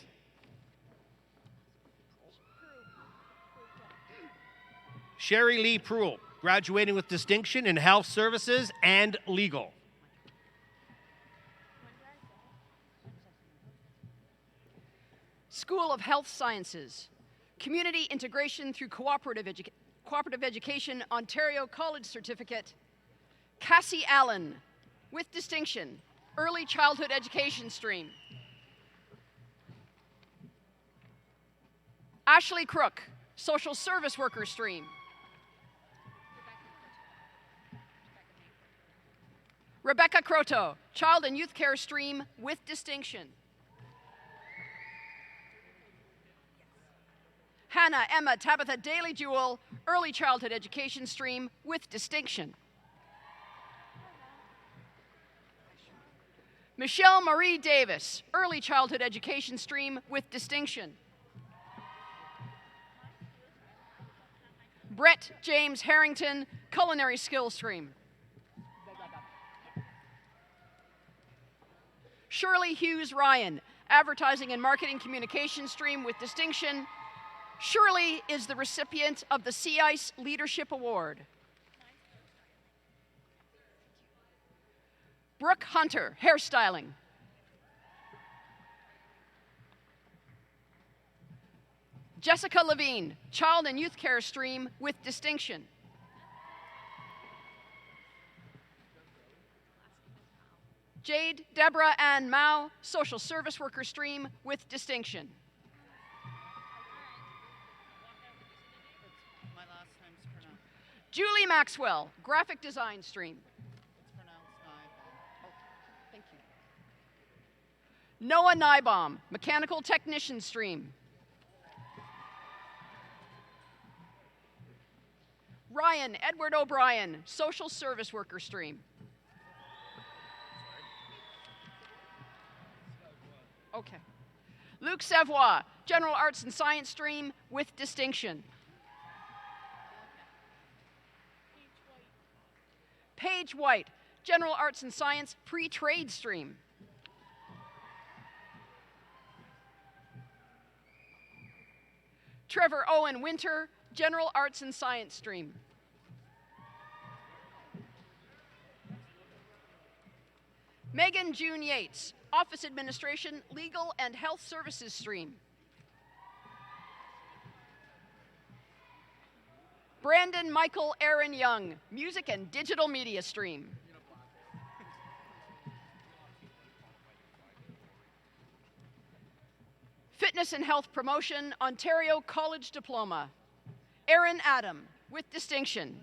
Sherry Lee Pruill, graduating with distinction in Health Services and Legal. School of Health Sciences, Community Integration through Cooperative Education, Ontario College Certificate, Cassie Allen, with distinction, Early Childhood Education Stream. Ashley Crook, Social Service Worker Stream. Rebecca Croto, Child and Youth Care Stream with distinction. Hannah Emma Tabitha Daly Jewell, Early Childhood Education Stream with distinction. Michelle Marie Davis, Early Childhood Education Stream with distinction. Brett James Harrington, Culinary Skills Stream. Shirley Hughes Ryan, Advertising and Marketing Communication Stream with distinction. Shirley is the recipient of the CICE Leadership Award. Brooke Hunter, Hairstyling. Jessica Levine, Child and Youth Care Stream with distinction. Jade Deborah Ann Mao, Social Service Worker Stream with distinction. Julie Maxwell, Graphic Design Stream. Thank you. Noah Nybaum, Mechanical Technician Stream. Ryan Edward O'Brien, Social Service Worker Stream. Okay. Luc Savoie, General Arts and Science Stream with distinction. Paige White, General Arts and Science Pre-Trade Stream. Trevor Owen Winter, General Arts and Science Stream. Megan June Yates, Office Administration, Legal and Health Services Stream. Brandon Michael Aaron Young, Music and Digital Media Stream. Fitness and Health Promotion, Ontario College Diploma. Aaron Adam, with distinction.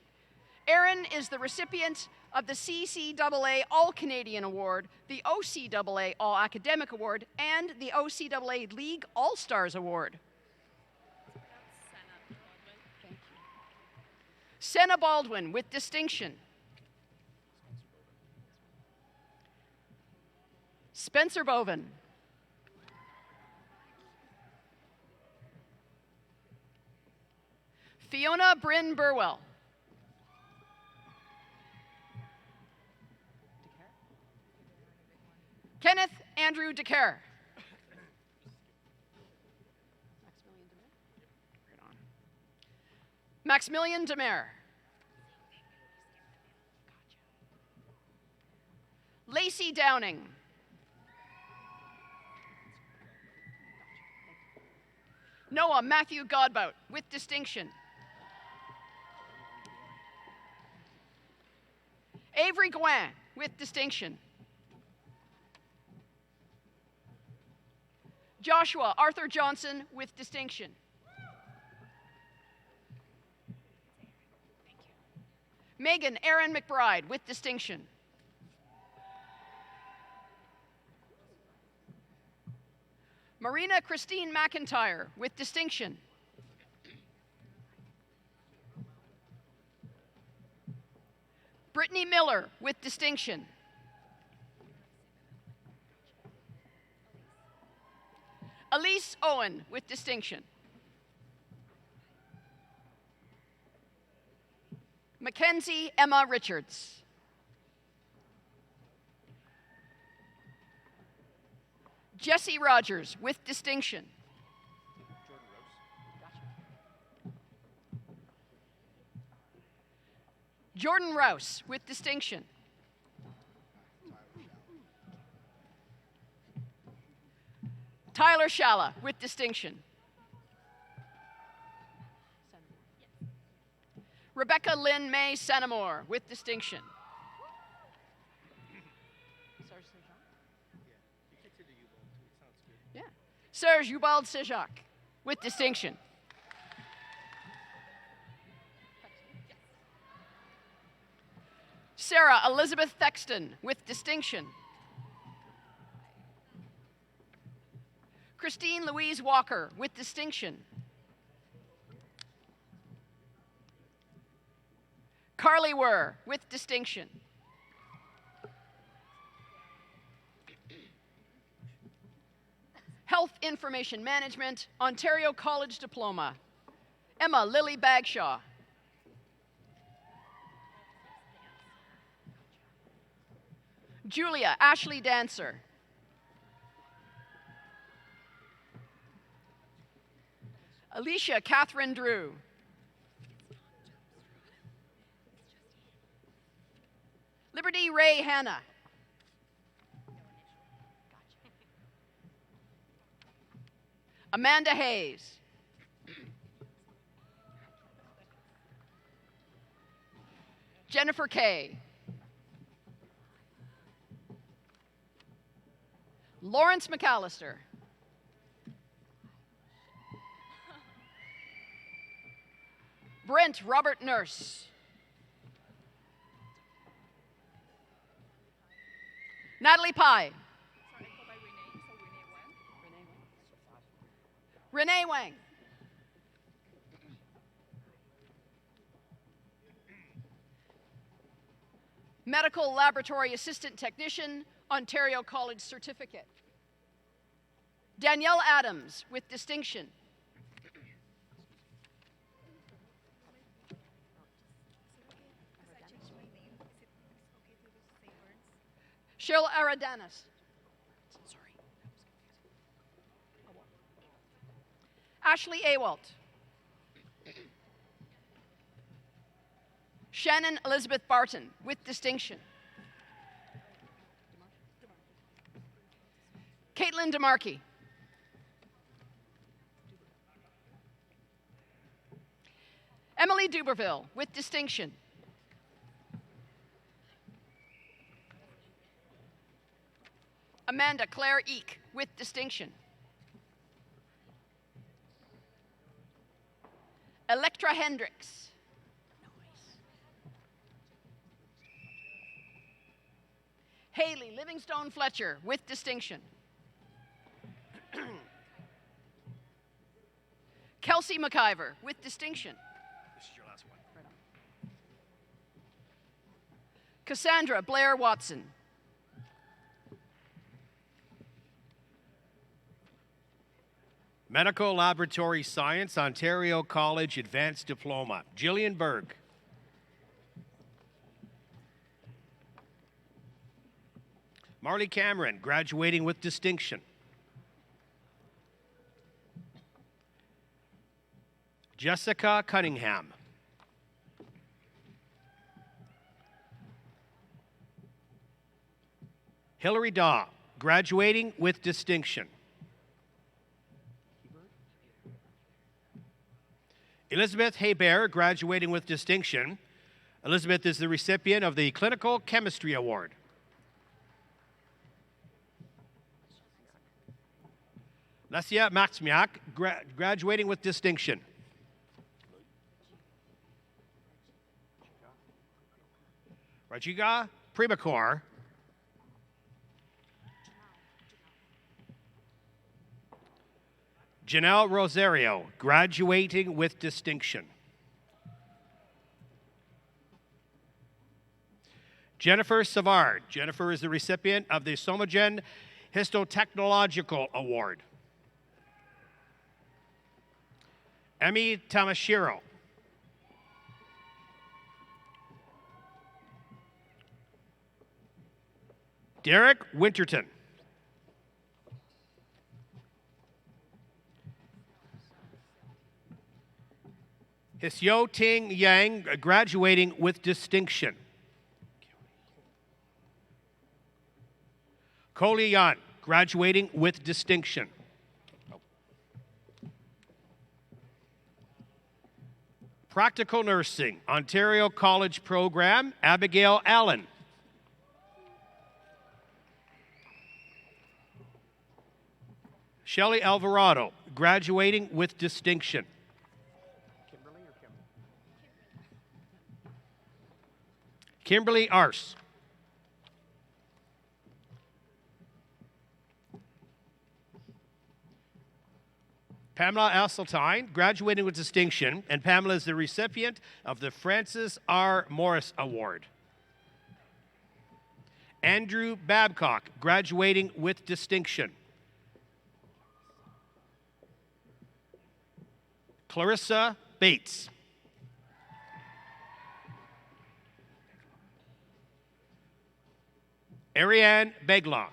Aaron is the recipient of the CCAA All-Canadian Award, the OCAA All-Academic Award, and the OCAA League All-Stars Award. Senna Baldwin, with distinction. Spencer Bovin. Fiona Bryn Burwell. Kenneth Andrew DeCare. Maximilian Demare. Lacey Downing. Noah Matthew Godbout, with distinction. Avery Gouin, with distinction. Joshua Arthur Johnson, with distinction. Megan Erin McBride, with distinction. Marina Christine McIntyre, with distinction. Brittany Miller, with distinction. Elise Owen, with distinction. Mackenzie Emma Richards. Jesse Rogers, with distinction. Jordan Rouse, with distinction. Tyler Shalla, with distinction. Rebecca Lynn May Sanamore, with distinction. Yeah. Serge Ubald Sejac, with distinction. Sarah Elizabeth Thexton, with distinction. Christine Louise Walker, with distinction. Carly Wurr, with distinction. Health Information Management, Ontario College Diploma. Emma Lily Bagshaw. Julia Ashley Dancer. Alicia Catherine Drew. Liberty Ray Hanna. Amanda Hayes. Jennifer Kay. Lawrence McAllister. Brent Robert Nurse. Natalie Pye. Renee Wang. Medical Laboratory Assistant Technician, Ontario College Certificate. Danielle Adams with distinction. Cheryl Aradanis. Ashley Awalt. Shannon Elizabeth Barton with distinction. Caitlin DeMarkey. Emily Duberville with distinction. Amanda Claire Eek with distinction. Electra Hendricks. Haley Livingstone Fletcher with distinction. Kelsey McIver with distinction. This is your last one. Right on. Cassandra Blair Watson. Medical Laboratory Science, Ontario College Advanced Diploma. Jillian Berg. Marley Cameron, graduating with distinction. Jessica Cunningham. Hillary Daw, graduating with distinction. Elizabeth Hebert, graduating with distinction. Elizabeth is the recipient of the Clinical Chemistry Award. Lesia Maxmiak, graduating with distinction. Rajiga Primakor. Janelle Rosario, graduating with distinction. Jennifer Savard. Jennifer is the recipient of the Somagen Histotechnological Award. Emi Tamashiro. Derek Winterton. Hisyo Ting Yang, graduating with distinction. Koli Yan, graduating with distinction. Practical Nursing, Ontario College Program, Abigail Allen. Shelley Alvarado, graduating with distinction. Kimberly Arce. Pamela Asseltine, graduating with distinction, and Pamela is the recipient of the Francis R. Morris Award. Andrew Babcock, graduating with distinction. Clarissa Bates. Ariane Begla.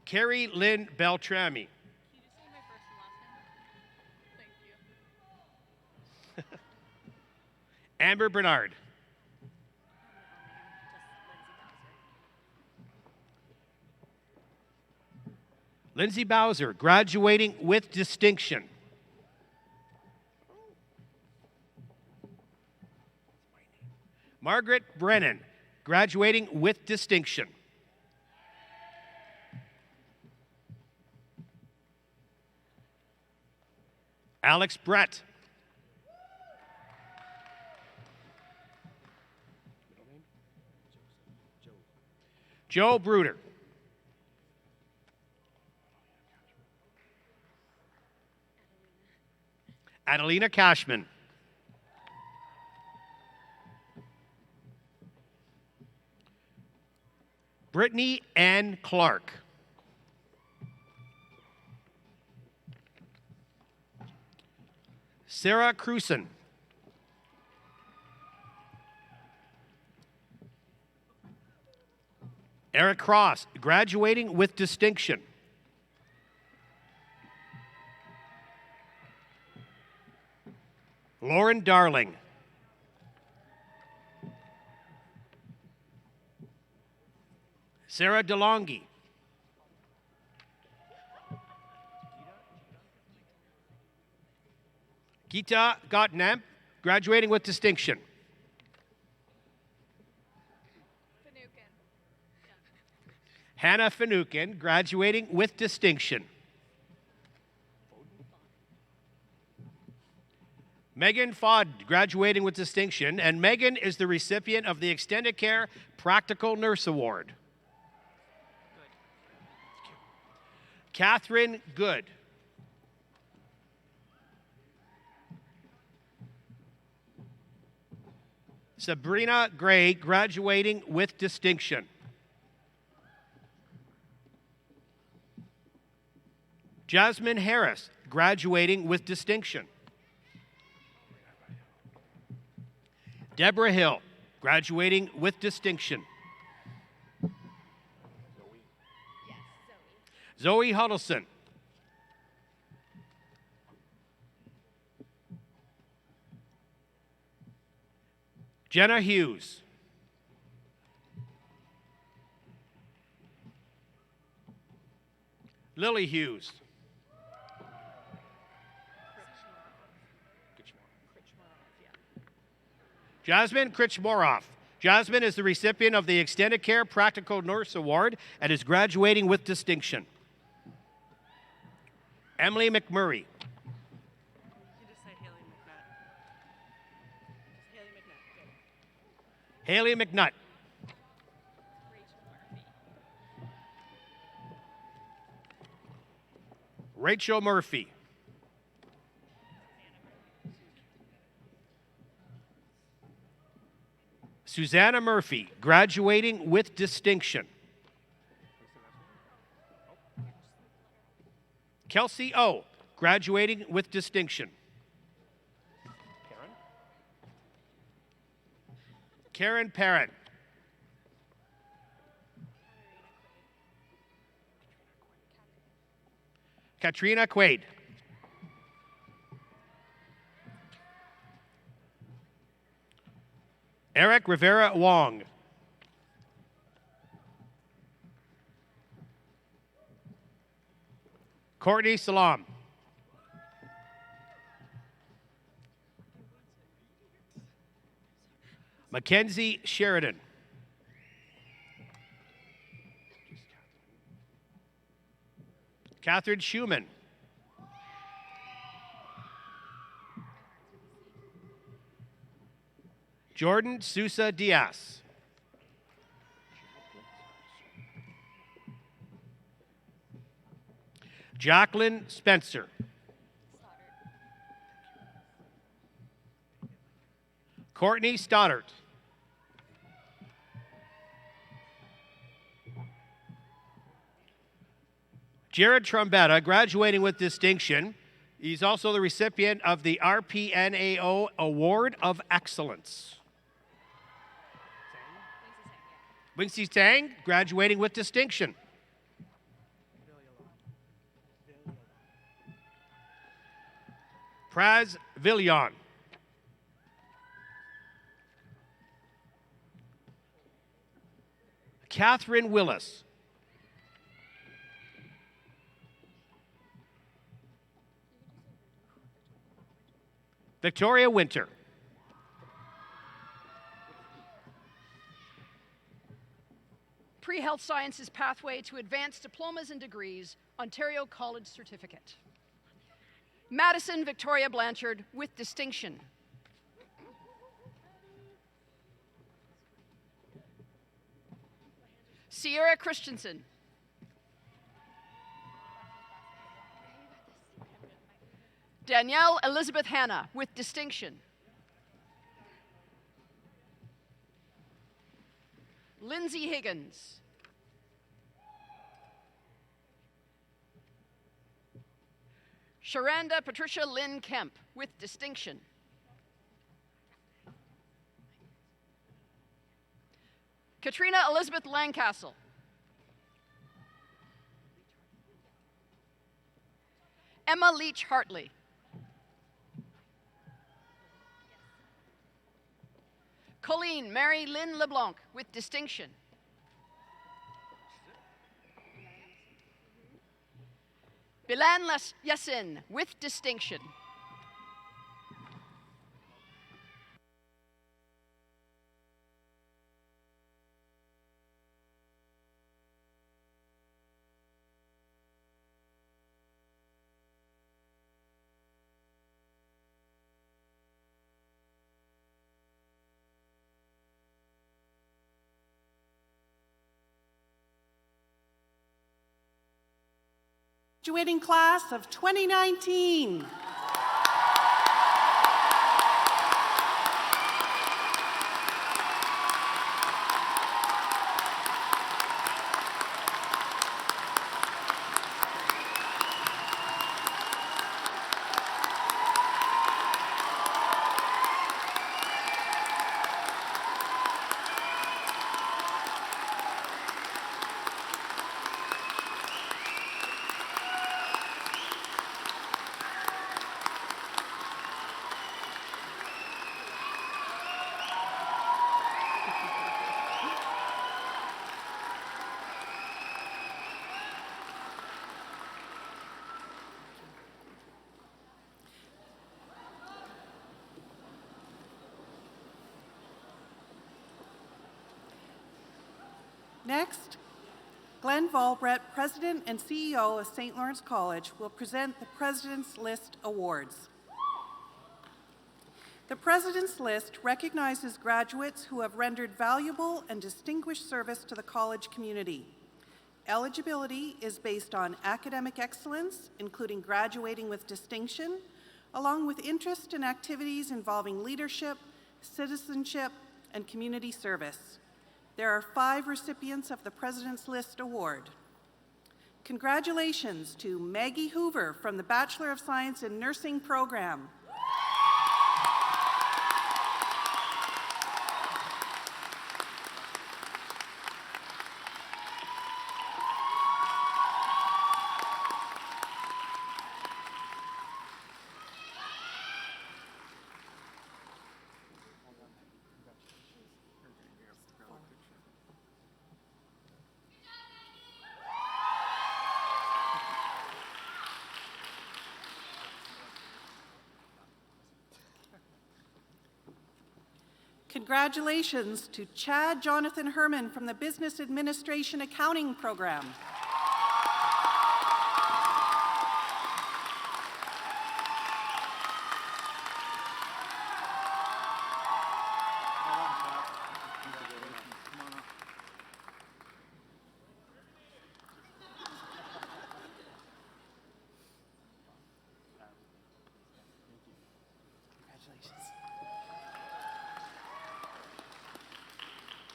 Carrie Lynn Beltrami. Amber Bernard. Lindsay Bowser, graduating with distinction. Margaret Brennan, graduating with distinction. Alex Brett. Joe Bruder. Adelina Cashman. Brittany Ann Clark. Sarah Cruson. Eric Cross, graduating with distinction. Lauren Darling. Sarah DeLonghi. Gita Gottnamp, graduating with distinction. Hannah Finucane, graduating with distinction. Megan Fodd, graduating with distinction, and Megan is the recipient of the Extended Care Practical Nurse Award. Catherine Good. Sabrina Gray, graduating with distinction. Jasmine Harris, graduating with distinction. Deborah Hill, graduating with distinction. Zoe Huddleston. Jenna Hughes. Lily Hughes. Jasmine Krichmoroff. Jasmine is the recipient of the Extended Care Practical Nurse Award and is graduating with distinction. Emily McMurray. Haley McNutt. Rachel Murphy. Susanna Murphy, graduating with distinction. Kelsey O, graduating with distinction. Karen Parent. Katrina Quaid. Eric Rivera Wong. Courtney Salam. Mackenzie Sheridan. Catherine Schumann. Jordan Sousa Diaz. Jacqueline Spencer. Courtney Stoddart. Jared Trombetta, graduating with distinction. He's also the recipient of the RPNAO Award of Excellence. Quincy Tang, graduating with distinction. Praz Villion. Catherine Willis. Victoria Winter. Pre-Health Sciences Pathway to Advanced Diplomas and Degrees, Ontario College Certificate. Madison Victoria Blanchard with distinction. Sierra Christensen. Danielle Elizabeth Hanna with distinction. Lindsay Higgins. Sharanda Patricia Lynn Kemp with distinction. Katrina Elizabeth Langcastle. Emma Leach Hartley. Colleen Mary Lynn LeBlanc with distinction. Bilan Yassin with distinction. Graduating class of 2019. Next, Glenn Volbret, President and CEO of St. Lawrence College, will present the President's List Awards. The President's List recognizes graduates who have rendered valuable and distinguished service to the college community. Eligibility is based on academic excellence, including graduating with distinction, along with interest in activities involving leadership, citizenship, and community service. There are 5 recipients of the President's List Award. Congratulations to Maggie Hoover from the Bachelor of Science in Nursing program. Congratulations to Chad Jonathan Herman from the Business Administration Accounting program.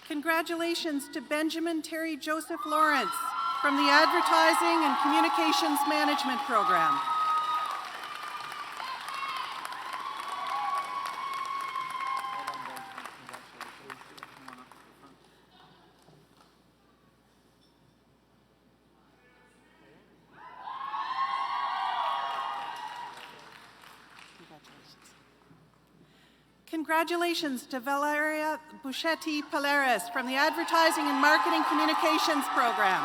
Congratulations to Benjamin Terry Joseph Lawrence from the Advertising and Communications Management program. Congratulations to Valeria Buschetti Paleris from the Advertising and Marketing Communications program.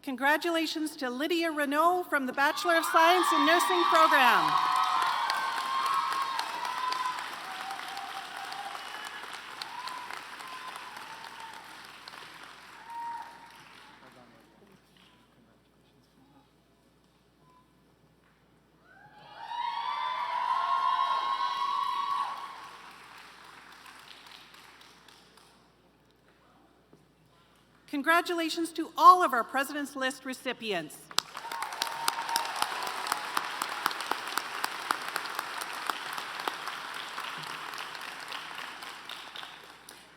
Congratulations to Lydia Renault from the Bachelor of Science in Nursing program. Congratulations to all of our President's List recipients.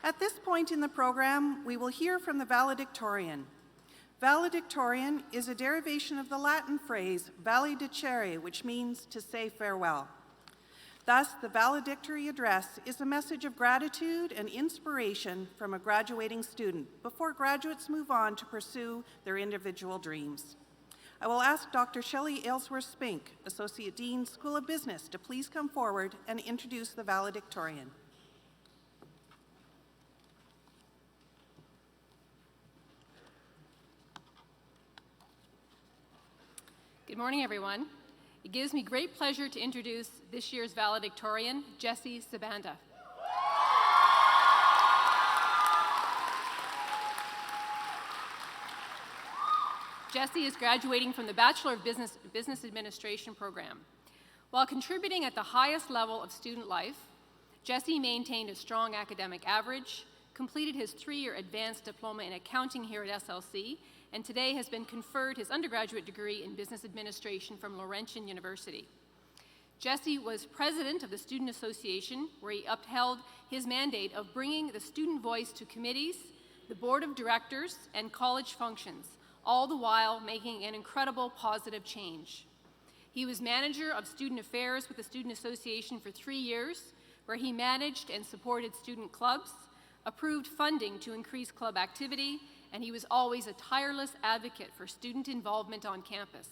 At this point in the program, we will hear from the valedictorian. Valedictorian is a derivation of the Latin phrase valedicere, which means to say farewell. Thus, the valedictory address is a message of gratitude and inspiration from a graduating student before graduates move on to pursue their individual dreams. I will ask Dr. Shelley Aylesworth-Spink, Associate Dean, School of Business, to please come forward and introduce the valedictorian. Good morning, everyone. It gives me great pleasure to introduce this year's valedictorian, Jessie Sabanda. Jessie is graduating from the Bachelor of Business Administration program. While contributing at the highest level of student life, Jessie maintained a strong academic average, completed his 3-year advanced diploma in accounting here at SLC, and today has been conferred his undergraduate degree in business administration from Laurentian University. Jessie was president of the Student Association, where he upheld his mandate of bringing the student voice to committees, the board of directors, and college functions, all the while making an incredible positive change. He was manager of student affairs with the Student Association for 3 years, where he managed and supported student clubs, approved funding to increase club activity, and he was always a tireless advocate for student involvement on campus.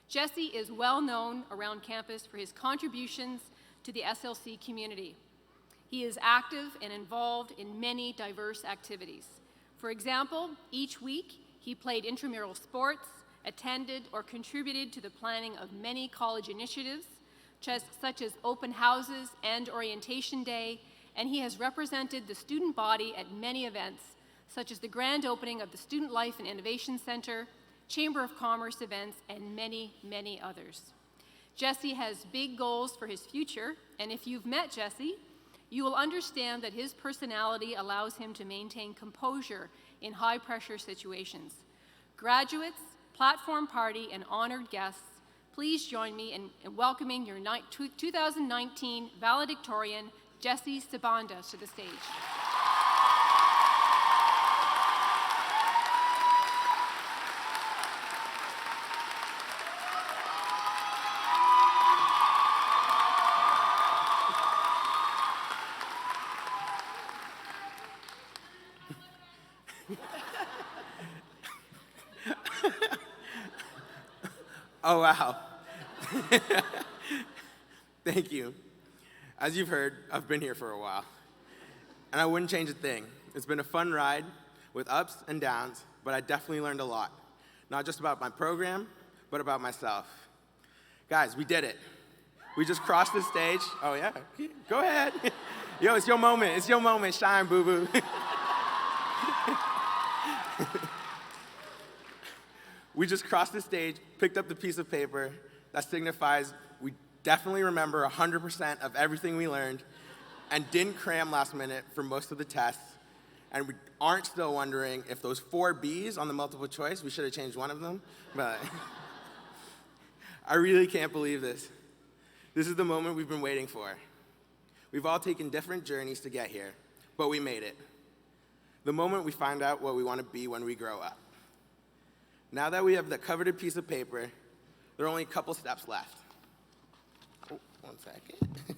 Jessie is well known around campus for his contributions to the SLC community. He is active and involved in many diverse activities. For example, each week he played intramural sports, attended or contributed to the planning of many college initiatives, such as open houses and orientation day, and he has represented the student body at many events, such as the grand opening of the Student Life and Innovation Center, Chamber of Commerce events, and many, many others. Jessie has big goals for his future, and if you've met Jessie, you will understand that his personality allows him to maintain composure in high-pressure situations. Graduates, platform party, and honored guests, please join me in welcoming your 2019 valedictorian, Jessie Sabanda, to the stage. Oh, wow. Thank you. As you've heard, I've been here for a while, and I wouldn't change a thing. It's been a fun ride with ups and downs, but I definitely learned a lot, not just about my program, but about myself. Guys, we did it. We just crossed the stage. Oh, yeah, go ahead. Yo, it's your moment. It's your moment. Shine, boo-boo. We just crossed the stage, picked up the piece of paper that signifies we definitely remember 100% of everything we learned and didn't cram last minute for most of the tests. And we aren't still wondering if those 4 B's on the multiple choice, we should have changed one of them. But I really can't believe this. This is the moment we've been waiting for. We've all taken different journeys to get here, but we made it. The moment we find out what we want to be when we grow up. Now that we have the coveted piece of paper, There are only a couple steps left. Oh, one second.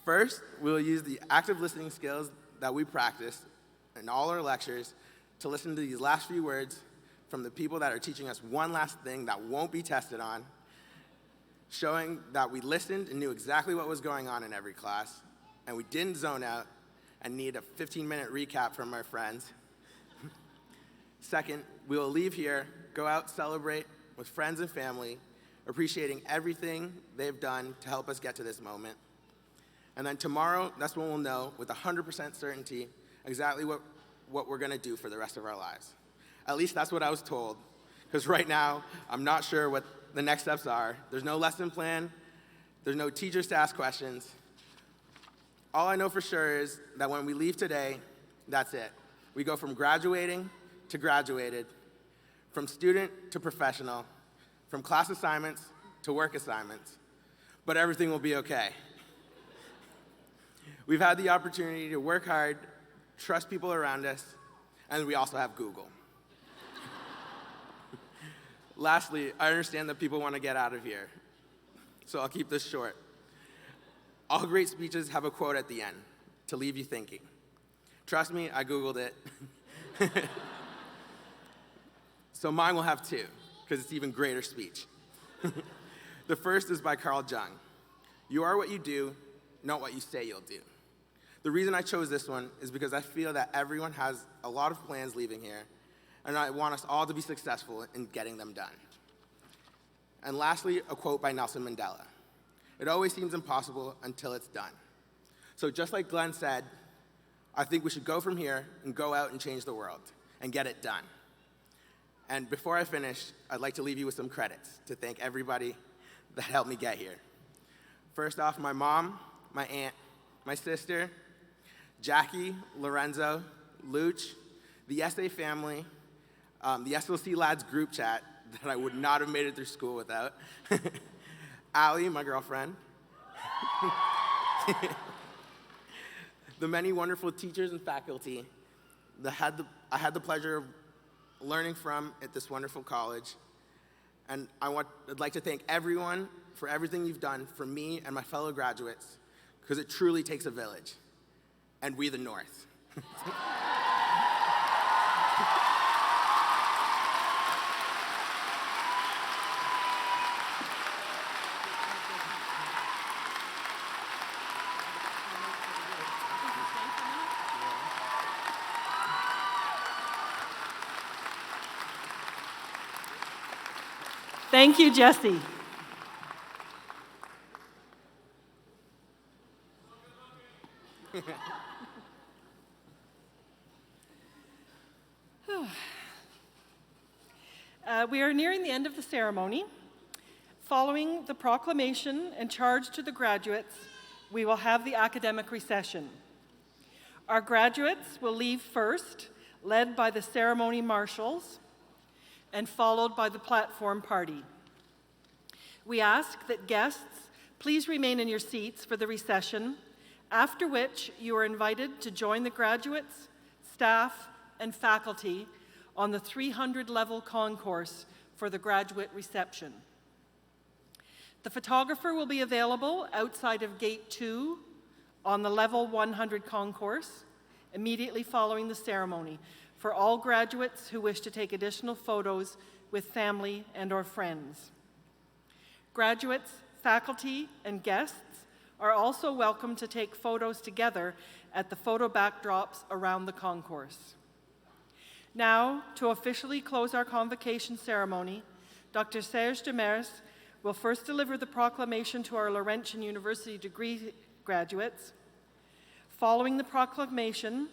First, we'll use the active listening skills that we practice in all our lectures to listen to these last few words from the people that are teaching us one last thing that won't be tested on, showing that we listened and knew exactly what was going on in every class, and we didn't zone out and need a 15-minute recap from our friends. Second, we will leave here, go out, celebrate with friends and family, appreciating everything they've done to help us get to this moment. And then tomorrow, that's when we'll know with 100% certainty exactly what we're gonna do for the rest of our lives. At least that's what I was told, because right now, I'm not sure what the next steps are. There's no lesson plan, there's no teachers to ask questions. All I know for sure is that when we leave today, that's it. We go from graduating to graduated, from student to professional, from class assignments to work assignments, but everything will be okay. We've had the opportunity to work hard, trust people around us, and we also have Google. Lastly, I understand that people want to get out of here, so I'll keep this short. All great speeches have a quote at the end to leave you thinking. Trust me, I Googled it. So mine will have two, because it's even greater speech. The first is by Carl Jung. You are what you do, not what you say you'll do. The reason I chose this one is because I feel that everyone has a lot of plans leaving here, and I want us all to be successful in getting them done. And lastly, a quote by Nelson Mandela. It always seems impossible until it's done. So just like Glenn said, I think we should go from here and go out and change the world and get it done. And before I finish, I'd like to leave you with some credits to thank everybody that helped me get here. First off, my mom, my aunt, my sister, Jackie, Lorenzo, Luch, the SA family, the SLC Lads group chat that I would not have made it through school without, Allie, my girlfriend, the many wonderful teachers and faculty that I had the pleasure of learning from at this wonderful college. And I'd like to thank everyone for everything you've done for me and my fellow graduates, because it truly takes a village. And we the North. Thank you, Jesse. We are nearing the end of the ceremony. Following the proclamation and charge to the graduates, we will have the academic recession. Our graduates will leave first, led by the ceremony marshals, and followed by the platform party. We ask that guests please remain in your seats for the recession, after which you are invited to join the graduates, staff, and faculty on the 300-level concourse for the graduate reception. The photographer will be available outside of Gate 2 on the level 100 concourse immediately following the ceremony for all graduates who wish to take additional photos with family and/or friends. Graduates, faculty, and guests are also welcome to take photos together at the photo backdrops around the concourse. Now, to officially close our convocation ceremony, Dr. Serge Demers will first deliver the proclamation to our Laurentian University degree graduates. Following the proclamation,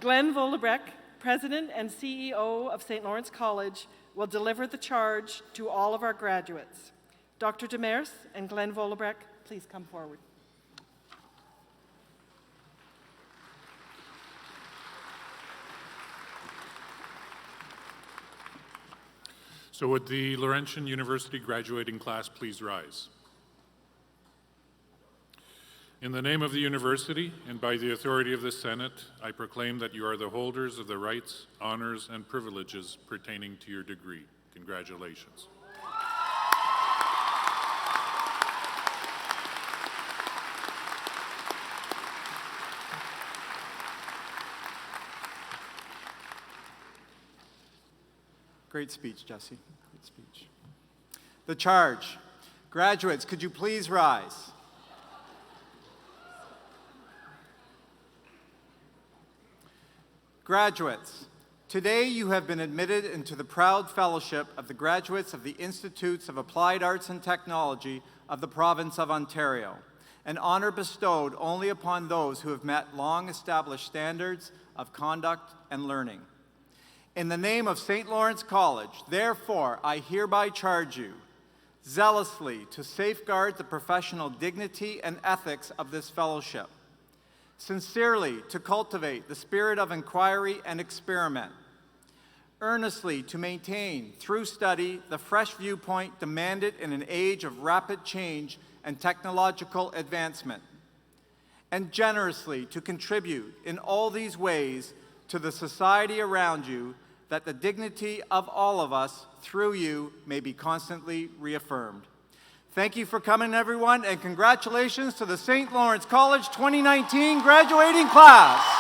Glenn Volebrecht, President and CEO of St. Lawrence College, will deliver the charge to all of our graduates. Dr. Demers and Glenn Volebrecht, please come forward. So would the Laurentian University graduating class please rise? In the name of the university and by the authority of the Senate, I proclaim that you are the holders of the rights, honors, and privileges pertaining to your degree. Congratulations. Great speech, Jesse. Great speech. The charge. Graduates, could you please rise? Graduates, today you have been admitted into the proud fellowship of the graduates of the Institutes of Applied Arts and Technology of the Province of Ontario, an honor bestowed only upon those who have met long-established standards of conduct and learning. In the name of St. Lawrence College, therefore, I hereby charge you zealously to safeguard the professional dignity and ethics of this fellowship, sincerely to cultivate the spirit of inquiry and experiment, earnestly to maintain, through study, the fresh viewpoint demanded in an age of rapid change and technological advancement, and generously to contribute in all these ways to the society around you, that the dignity of all of us through you may be constantly reaffirmed. Thank you for coming, everyone, and congratulations to the St. Lawrence College 2019 graduating class.